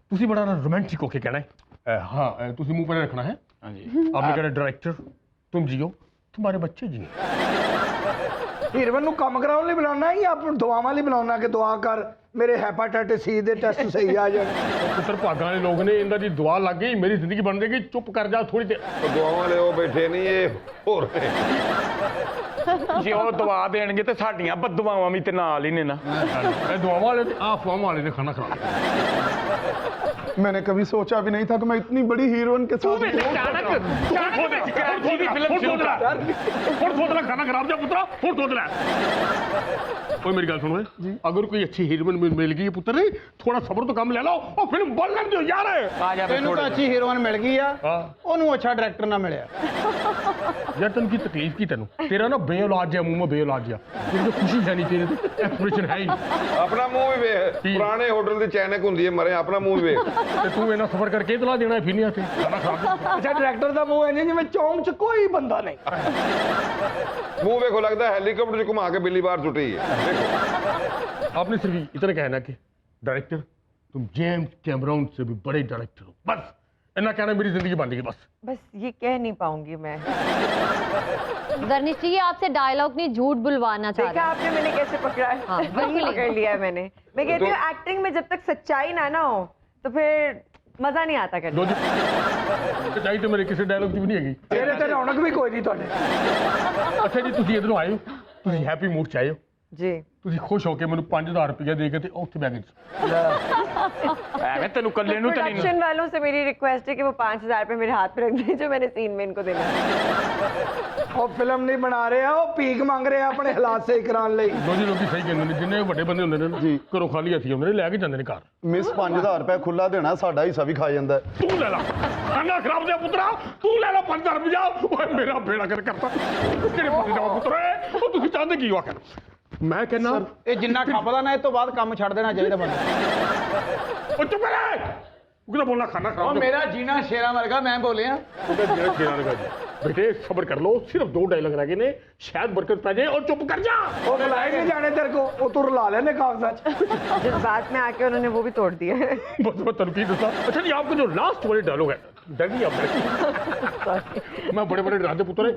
H: ਤੁਸੀਂ ਬੜਾ ਰੋਮਾਂਟਿਕ ਹੋ ਕੇ ਕਹਿਣਾ ਹੈ ਹਾਂ ਤੁਸੀਂ ਮੂੰਹ ਪਰ ਰੱਖਣਾ ਹੈ
I: ਹਾਂਜੀ
H: आपने कहना डायरेक्टर तुम जियो तुम्हारे बच्चे जिए
B: ਹੀਰੋਇਨ ਨੂੰ ਕੰਮ ਕਰਾਉਣ ਲਈ ਬੁਲਾਉਣਾ ਹੈ ਜਾਂ ਆਪ ਦੁਆਵਾਂ ਲਈ ਬੁਲਾਉਣਾ ਕਿ ਦੁਆ ਕਰ ਮੇਰੇ ਹੈਪਾਟਾਈਟਿਸ ਸੀ ਦੇ ਟੈਸਟ ਸਹੀ ਆ ਜਾਣ?
H: ਪੁੱਤਰ ਭਾਗਾਂ ਵਾਲੇ ਲੋਕ ਨੇ ਇਹਨਾਂ ਦੀ ਦੁਆ ਲੱਗ ਗਈ ਮੇਰੀ ਜ਼ਿੰਦਗੀ ਬਣ ਜਾਏਗੀ ਚੁੱਪ ਕਰ ਜਾ ਥੋੜੀ ਦੇਰ
C: ਉਹ ਦੁਆਵਾਂ ਵਾਲੇ ਉਹ ਬੈਠੇ ਨਹੀਂ ਇਹ ਹੋਰ ਨੇ
I: ਜੇ ਉਹ ਦਵਾ ਦੇਣਗੇ ਤੇ ਸਾਡੀਆਂ ਬਦਦੁਆਵਾਂ ਵੀ ਤੇ ਨਾਲ ਹੀ ਨੇ ਨਾ
H: ਇਹ ਦੁਆਵਾਂ ਵਾਲੇ ਤੇ ਆਹ ਅਫਵਾਹਾਂ ਵਾਲੇ ਨੇ ਖਾਣਾ ਖਰਾਬ
J: मैंने कभी सोचा भी नहीं था कि मैं इतनी बड़ी हीरोइन के साथ
H: ਹੁਣ ਸੋਚ ਲੈ ਖਾਣਾ ਖਰਾਬ ਜਾ ਪੁੱਤਰਾ ਹੁਣ ਸੋਚ ਲੈ ਓਏ ਮੇਰੀ ਗੱਲ ਸੁਣੋ ਅਗਰ ਕੋਈ ਅੱਛੀ ਹੀਰੋਇਨ ਮਿਲ ਗਈ ਹੈ ਪੁੱਤਰ ਨੇ ਥੋੜਾ ਸਬਰ ਤੋਂ ਕੰਮ ਲੈ ਲਓ ਉਹ ਫਿਲਮ ਬਣ ਲੈਣ ਦਿਓ ਯਾਰ
I: ਆ ਜਾ
D: ਤੈਨੂੰ ਤਾਂ ਅੱਛੀ ਹੀਰੋਇਨ ਮਿਲ ਗਈ ਆ
H: ਹਾਂ
D: ਉਹਨੂੰ ਅੱਛਾ ਡਾਇਰੈਕਟਰ ਨਾ ਮਿਲਿਆ
H: यार तेन की तकलीफ की तेन तेरा ना बेऔलाद है मुंह में बेऔलाद है तेरी तो खुशी है नहीं तेरे ते एक्सप्रेशन है ही नहीं।
C: ਆਪਣਾ ਮੂੰਹ ਵੀ ਵੇਖ ਪੁਰਾਣੇ ਹੋਟਲ ਦੀ ਚੈਨਕ ਹੁੰਦੀ ਹੈ ਮਰੇ ਆਪਣਾ ਮੂੰਹ ਵੀ ਵੇਖ
H: ते तू इन्ना सफर करके इतना देना है फिर नहीं आते खाना खराब
B: ਅੱਛਾ ਡਾਇਰੈਕਟਰ ਦਾ ਮੂੰਹ ਇੰਜ ਜਿਵੇਂ ਚੌਂਕ 'ਚ ਕੋਈ ਬੰਦਾ ਨਹੀਂ।
C: ਮੂੰਹ ਵੇਖੋ ਲੱਗਦਾ ਹੈਲੀਕਾਪਟਰ 'ਚ ਘੁਮਾ ਕੇ ਬਿੱਲੀ ਬਾਹਰ ਛੁੱਟੀ ਹੈ ਦੇਖੋ
H: आपने सिर्फ इतना कहना कि डायरेक्टर तुम जेम्स कैमरॉन से भी बड़े डायरेक्टर हो बस इतना कहना मेरी जिंदगी बन गई बस
F: बस ये कह नहीं पाऊंगी मैं।
E: जर्निश जी ये आपसे डायलॉग नहीं झूठ बुलवाना चाह
F: देखा
E: रहे
F: आपने मैंने कैसे पकड़ा है?
E: हाँ,
F: वही
E: बिल्कुल।
F: पकड़ लिया है मैंने। मैं कहती हूँ एक्टिंग में जब तक सच्चाई ना हो तो फिर मजा नहीं आता करने
H: दो जी चाहिए तो मेरे किसी डायलॉग की भी नहीं हैगी
B: ਤੇਰੇ ਤੇ ਰੌਣਕ ਵੀ ਕੋਈ ਨਹੀਂ ਤੁਹਾਡੇ।
H: अच्छा जी ਤੁਸੀਂ ਇਧਰੋਂ ਆਏ ਹੋ ਤੁਸੀਂ ਹੈਪੀ ਮੂਡ ਚ ਆਏ ਹੋ
F: जी
H: ਤੁਸੀਂ ਖੁਸ਼ ਹੋ ਕੇ ਮੈਨੂੰ 5000 ਰੁਪਏ ਦੇ ਕੇ ਤੇ ਉੱਥੇ ਬੈਗ
I: ਐਵੇਂ ਤੈਨੂੰ ਕੱਲੇ ਨੂੰ ਤਾਂ ਨਹੀਂ
F: प्रोडक्शन वालों से मेरी रिक्वेस्ट है कि वो 5000 रुपए मेरे हाथ पे रख दें जो मैंने सीन में इनको देना है।
B: ਉਹ ਫਿਲਮ ਨਹੀਂ ਬਣਾ ਰਿਹਾ ਉਹ ਭੀਖ ਮੰਗ ਰਿਹਾ ਆਪਣੇ ਹਾਲਾਤ ਸਹੀ ਕਰਾਉਣ ਲਈ।
H: ਦੋ ਜੀ ਲੋਕੀ ਸਹੀ ਕਹਿੰਦੇ ਨੇ ਜਿੰਨੇ ਵੱਡੇ ਬੰਦੇ ਹੁੰਦੇ ਨੇ ਨਾ ਘਰੋਂ ਖਾਲੀ ਹੱਥੀ ਆਉਂਦੇ ਨੇ ਲੈ ਕੇ ਜਾਂਦੇ ਨੇ ਘਰ
J: मिस 5000 रुपए खुला देना साडा हिस्सा भी खा जाता है।
H: ਤੂੰ ਲੈ ਲਾ ਖਾਣਾ ਖਰਾਬ ਦੇ ਪੁੱਤਰਾ ਤੂੰ ਲੈ ਲਾ 5000 ਰੁਪਏ ਓਏ ਮੇਰਾ ਬੇੜਾ ਕਰ ਕਰਤਾ ਕਿਹੜੇ ਪਾਸੇ ਜਾਵਾਂ ਪੁੱਤਰਾ ਉਹ ਤੁਸੀਂ ਚਾਹੁੰਦੇ ਕੀ ਹੋ ਆਖਰ ਮੈਂ ਕਹਿੰਦਾ
D: ਇਹ ਜਿੰਨਾ ਖਪਦਾ ਨਾ ਇਹ ਤੋਂ ਬਾਅਦ ਕੰਮ ਛੱਡ ਦੇਣਾ ਚਾਹੀਦਾ ਬੰਦਾ
H: ਉਹ ਚੁੱਪ ਕਰ ਉਹ ਕਿਹਦਾ ਬੋਲਣਾ ਖਾਣਾ
K: ਉਹ
H: ਖਰਾਬ
K: ਮੇਰਾ ਜੀਣਾ ਸ਼ੇਰਾਂ ਵਰਗਾ ਮੈਂ ਬੋਲਿਆ
H: ਉਹਦਾ ਜਿਹੜਾ ਖੇਰਾ ਲਗਾ ਜੀ बेटे सब्र कर लो सिर्फ 2 डायलॉग रह गए ने शायद बरकत पा जाए और चुप कर जा
B: ਉਹ ਬੁਲਾਏ ਨਹੀਂ ਜਾਣੇ ਤੇਰੇ ਕੋ ਉਹ ਤੂੰ ਰਲਾ ਲੈਨੇ ਕਾਗਜ਼ਾਂ 'ਚ।
F: जिस बात में आके उन्होंने वो भी तोड़ दिया है।
H: बस मैं तनकीद दसा अच्छा जी आपका जो लास्ट वाले डायलॉग है डर नहीं आप मैं बड़े बड़े डराते पुत्र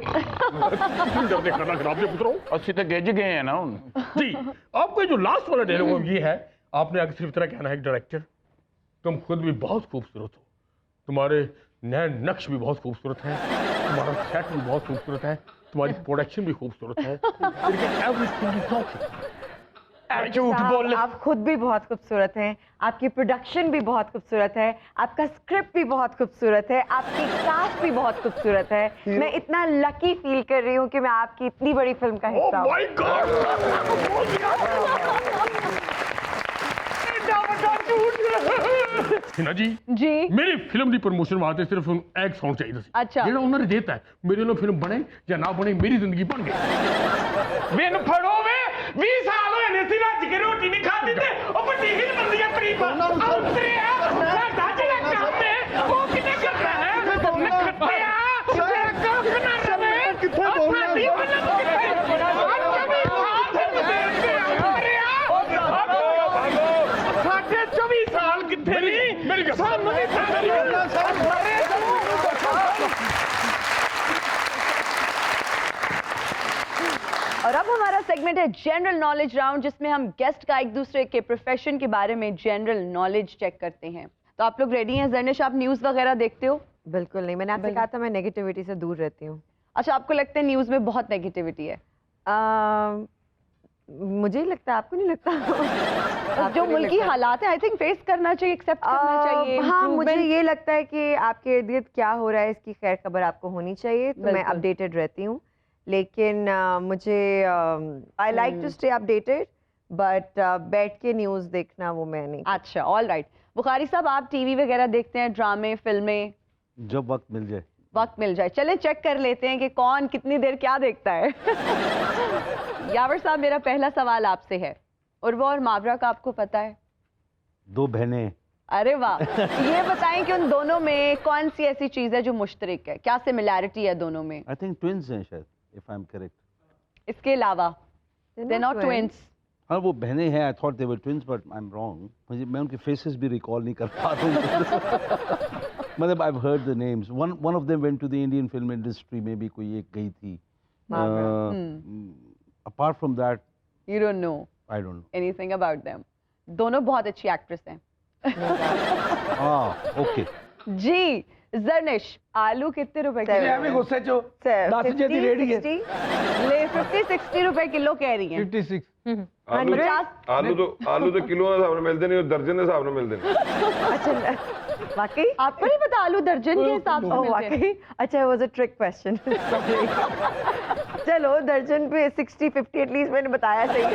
H: डरते खाना खराब से पुत्रों
I: ਅਸੀਂ ਤਾਂ ਗਿੱਜ गए हैं ना ਹੁਣ
H: जी आपका जो लास्ट वाला डायलॉग ये है आपने आगे सिर्फ इतना कहना है डायरेक्टर तुम खुद भी बहुत खूबसूरत हो तुम्हारे नए नक्श भी बहुत खूबसूरत है तुम्हारा सेट भी बहुत खूबसूरत है तुम्हारी प्रोडक्शन भी खूबसूरत है एवरीथिंग इज ओके
I: झूठ
F: साहब,
I: बोल
F: आप खुद भी बहुत खूबसूरत हैं, आपकी प्रोडक्शन भी बहुत खूबसूरत है, आपका स्क्रिप्ट भी बहुत खूबसूरत है, आपकी कास्ट भी बहुत खूबसूरत है। मैं इतना लकी फील कर रही हूँ कि मैं आपकी इतनी बड़ी फिल्म का हिस्सा हूँ।
H: माय गॉड हिना जी
A: जी
H: मेरी फिल्म ਦੀ ਪ੍ਰੋਮੋਸ਼ਨ ਵਾਸਤੇ ਸਿਰਫ ਇੱਕ ਸੌਂਗ ਚਾਹੀਦਾ ਸੀ
A: ਅੱਛਾ।
H: ਜਿਹੜਾ ਉਹਨਾਂ ਨੇ ਦਿੱਤਾ ਮੇਰੇ ਨਾਲ ਫਿਲਮ ਬਣੇ ਜਾਂ ਨਾ ਬਣੇ ਮੇਰੀ ਜ਼ਿੰਦਗੀ ਬਣ ਗਈ
I: ਮੈਨੂੰ ਫੜੋ ਵੇ 20 ਸਾਲ ਹੋਏ ਨੇ ਸੀ ਰੱਜ ਕੇ ਰੋਟੀ ਨਹੀਂ ਖਾਦੀ ਤੇ ਉਹ ਵੱਡੀ ਹਿਲ ਬੰਦੀ ਆ ਪ੍ਰੀਤ ਉਤਰਿਆ ਸਾਡਾ ਜਿਹੜਾ ਕੰਮ ਹੈ ਉਹ ਕਿਤੇ ਕਰਨਾ ਹੈ ਨਖੱਤਿਆ ਤੇਰਾ ਕੰਮ ਨਾ ਰਵੇ ਕਿੱਥੇ ਬੋਲਣਾ ਸਾਡੇ 24 ਸਾਲ ਕਿੱਥੇ ਨਹੀਂ
H: ਮੇਰੀ ਗੱਲ
I: ਸਾਨੂੰ ਵੀ
A: और अब हमारा सेगमेंट है जनरल नॉलेज राउंड जिसमें हम गेस्ट का एक दूसरे के प्रोफेशन के बारे में जनरल नॉलेज चेक करते हैं। तो आप लोग रेडी हैं? जर्निश आप न्यूज़ वगैरह देखते हो?
F: बिल्कुल नहीं, मैंने आपसे कहा था मैं नेगेटिविटी से दूर रहती हूँ।
A: अच्छा आपको लगता है न्यूज़ में बहुत नेगेटिविटी है?
F: मुझे ही लगता है, आपको नहीं लगता?
A: जो मुल्की हालात है आई थिंक फेस करना चाहिए, एक्सेप्ट करना चाहिए।
F: हाँ, मुझे
A: improvement-
F: ये लगता है कि आपके इर्द गिर्द क्या हो रहा है इसकी खैर खबर आपको होनी चाहिए, तो मैं
A: बिल्कुल।
F: अपडेटेड रहती हूँ। लेकिन मुझे I like to stay updated, but बैठ के न्यूज़ देखना वो मैं नहीं।
A: अच्छा, ऑल राइट। बुखारी साहब, आप टीवी वगैरह देखते हैं, ड्रामे, फिल्में?
G: जब वक्त मिल जाए।
A: वक्त मिल जाए, चले चेक कर लेते हैं कि कौन कितनी देर क्या देखता है। यावर साहब, मेरा पहला सवाल आपसे है, उर्वा और मावरा का आपको पता है?
G: 2 बहनें।
A: अरे वाह। ये बताएं कि उन दोनों में कौन सी ऐसी चीज है जो मुश्तरक है, क्या सिमिलैरिटी है दोनों में?
G: आई थिंक ट्विंस हैं शायद, इफ आई एम करेक्ट।
A: इसके अलावा दे नॉट ट्विंस।
G: हाँ, वो बहनें हैं। I thought they were twins but I am wrong. मैं उनके फेसेस भी रिकॉल नहीं कर पा रहा हूँ। मतलब I have heard the names. One of them went to the Indian film industry में भी कोई एक गई थी। Apart from that
A: you don't know?
G: I don't know
A: anything about them. दोनों बहुत अच्छी एक्ट्रेस हैं।
G: हाँ, ओके।
A: जी जरनिश, आलू कितने रुपए किलो?
B: मैं भी गुस्से चो 10 जे दी रेडी है।
A: ले 50-60 रुपए किलो कह रही हैं।
D: 56
C: आलू तो किलो के हिसाब से मिलते नहीं, दर्जन के हिसाब से मिलते नहीं।
F: अच्छा, वाकई
A: आपको नहीं पता आलू दर्जन के हिसाब से मिलते हैं?
F: वाकई? अच्छा, वाज अ ट्रिक क्वेश्चन। चलो, दर्जन पे 60-50 एटलीस्ट मैंने बताया सही है।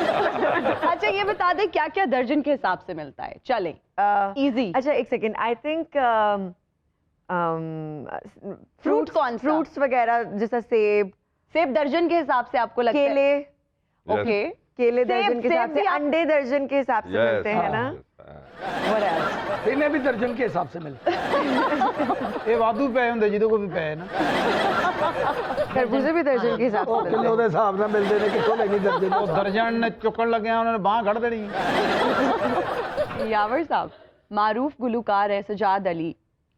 A: अच्छा, ये बता दें क्या क्या दर्जन के हिसाब से मिलता है? चले इजी।
F: अच्छा, एक सेकेंड। आई थिंक
A: फ्रूट कौन सा?
F: फ्रूट्स वगैरह, जैसा सेब
A: दर्जन के हिसाब से आपको लगता है?
F: केले।
A: ओके,
F: केले दर्जन के
A: सेब
F: हिसाब से,
A: भी आप-
F: अंडे दर्जन के हिसाब से मिलते हैं ना? What else?
B: इन्हें भी दर्जन के हिसाब से मिलता है।
D: ਇਹ ਵਾਧੂ ਪਏ ਹੁੰਦੇ ਜਿਹਦੇ ਕੋਲ ਵੀ ਪਏ ਨਾ।
F: खरबूजे भी दर्जन के हिसाब से
B: ਉਹ
F: मिलते
B: ਕਿਲੋ ਦੇ ਹਿਸਾਬ ਨਾਲ ਮਿਲਦੇ ਨੇ, ਕਿੱਥੋਂ ਲੈਣੀ ਦਰਜਨ?
D: ਉਹ ਦਰਜਨ ਚੁੱਕਣ ਲੱਗਿਆ ਉਹਨਾਂ ਨੇ ਬਾਹ ਕੱਢ ਦੇਣੀ।
A: यावर साहब, मारूफ गुलूकार है सजाद अली,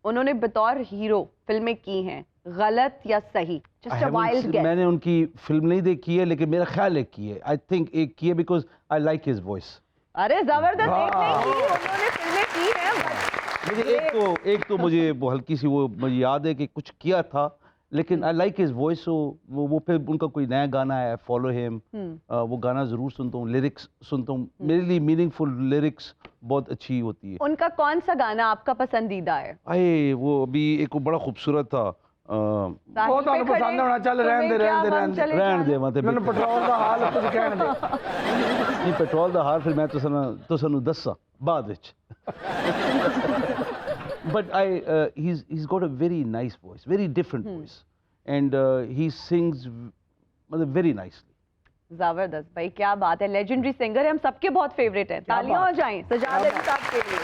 A: उन्होंने बतौर हीरो फिल्में की हैं, गलत या सही?
G: I
A: just a
G: haven't
A: wild
G: seen-
A: guess.
G: मैंने उनकी फिल्म नहीं देखी है, लेकिन मेरा ख्याल है की है। आई थिंक एक की है because I like his voice.
A: अरे जबरदस्त, एक नहीं की, उन्होंने फिल्में की हैं but
G: मुझे एक तो मुझे वो हल्की सी वो मुझे याद है कि कुछ किया था, लेकिन आई लाइक हिज वॉइस। सो वो फिर उनका कोई नया गाना है, फॉलो हिम, वो गाना जरूर सुनता हूँ, लिरिक्स सुनता हूँ। मेरे लिए मीनिंगफुल लिरिक्स बहुत अच्छी होती है।
A: उनका कौन सा गाना आपका पसंदीदा है?
G: अरे वो अभी एक वो बड़ा खूबसूरत था।
B: ਉਹ ਤੁਹਾਨੂੰ ਪਸੰਦ ਹੋਣਾ, ਚੱਲ ਰਹਿਣ ਦੇ ਰਹਿਣ ਦੇ ਰਹਿਣ ਦੇ
G: रहन दे वहाँ ते
B: ਮੈਨੂੰ ਪੈਟਰੋਲ ਦਾ ਹਾਲ ਕੁਝ ਕਹਿਣ ਦੇ।
G: नहीं पेट्रोल दा हार फिर मैं तो सानू दस्सा बाद विच। But he's got a very nice voice, very different voice, and he sings मतलब very nicely.
A: जबरदस्त भाई, क्या बात है, लेजेंडरी सिंगर है, हम सबके बहुत फेवरेट हैं। तालियां हो जाएं सजाद अली साहब के लिए।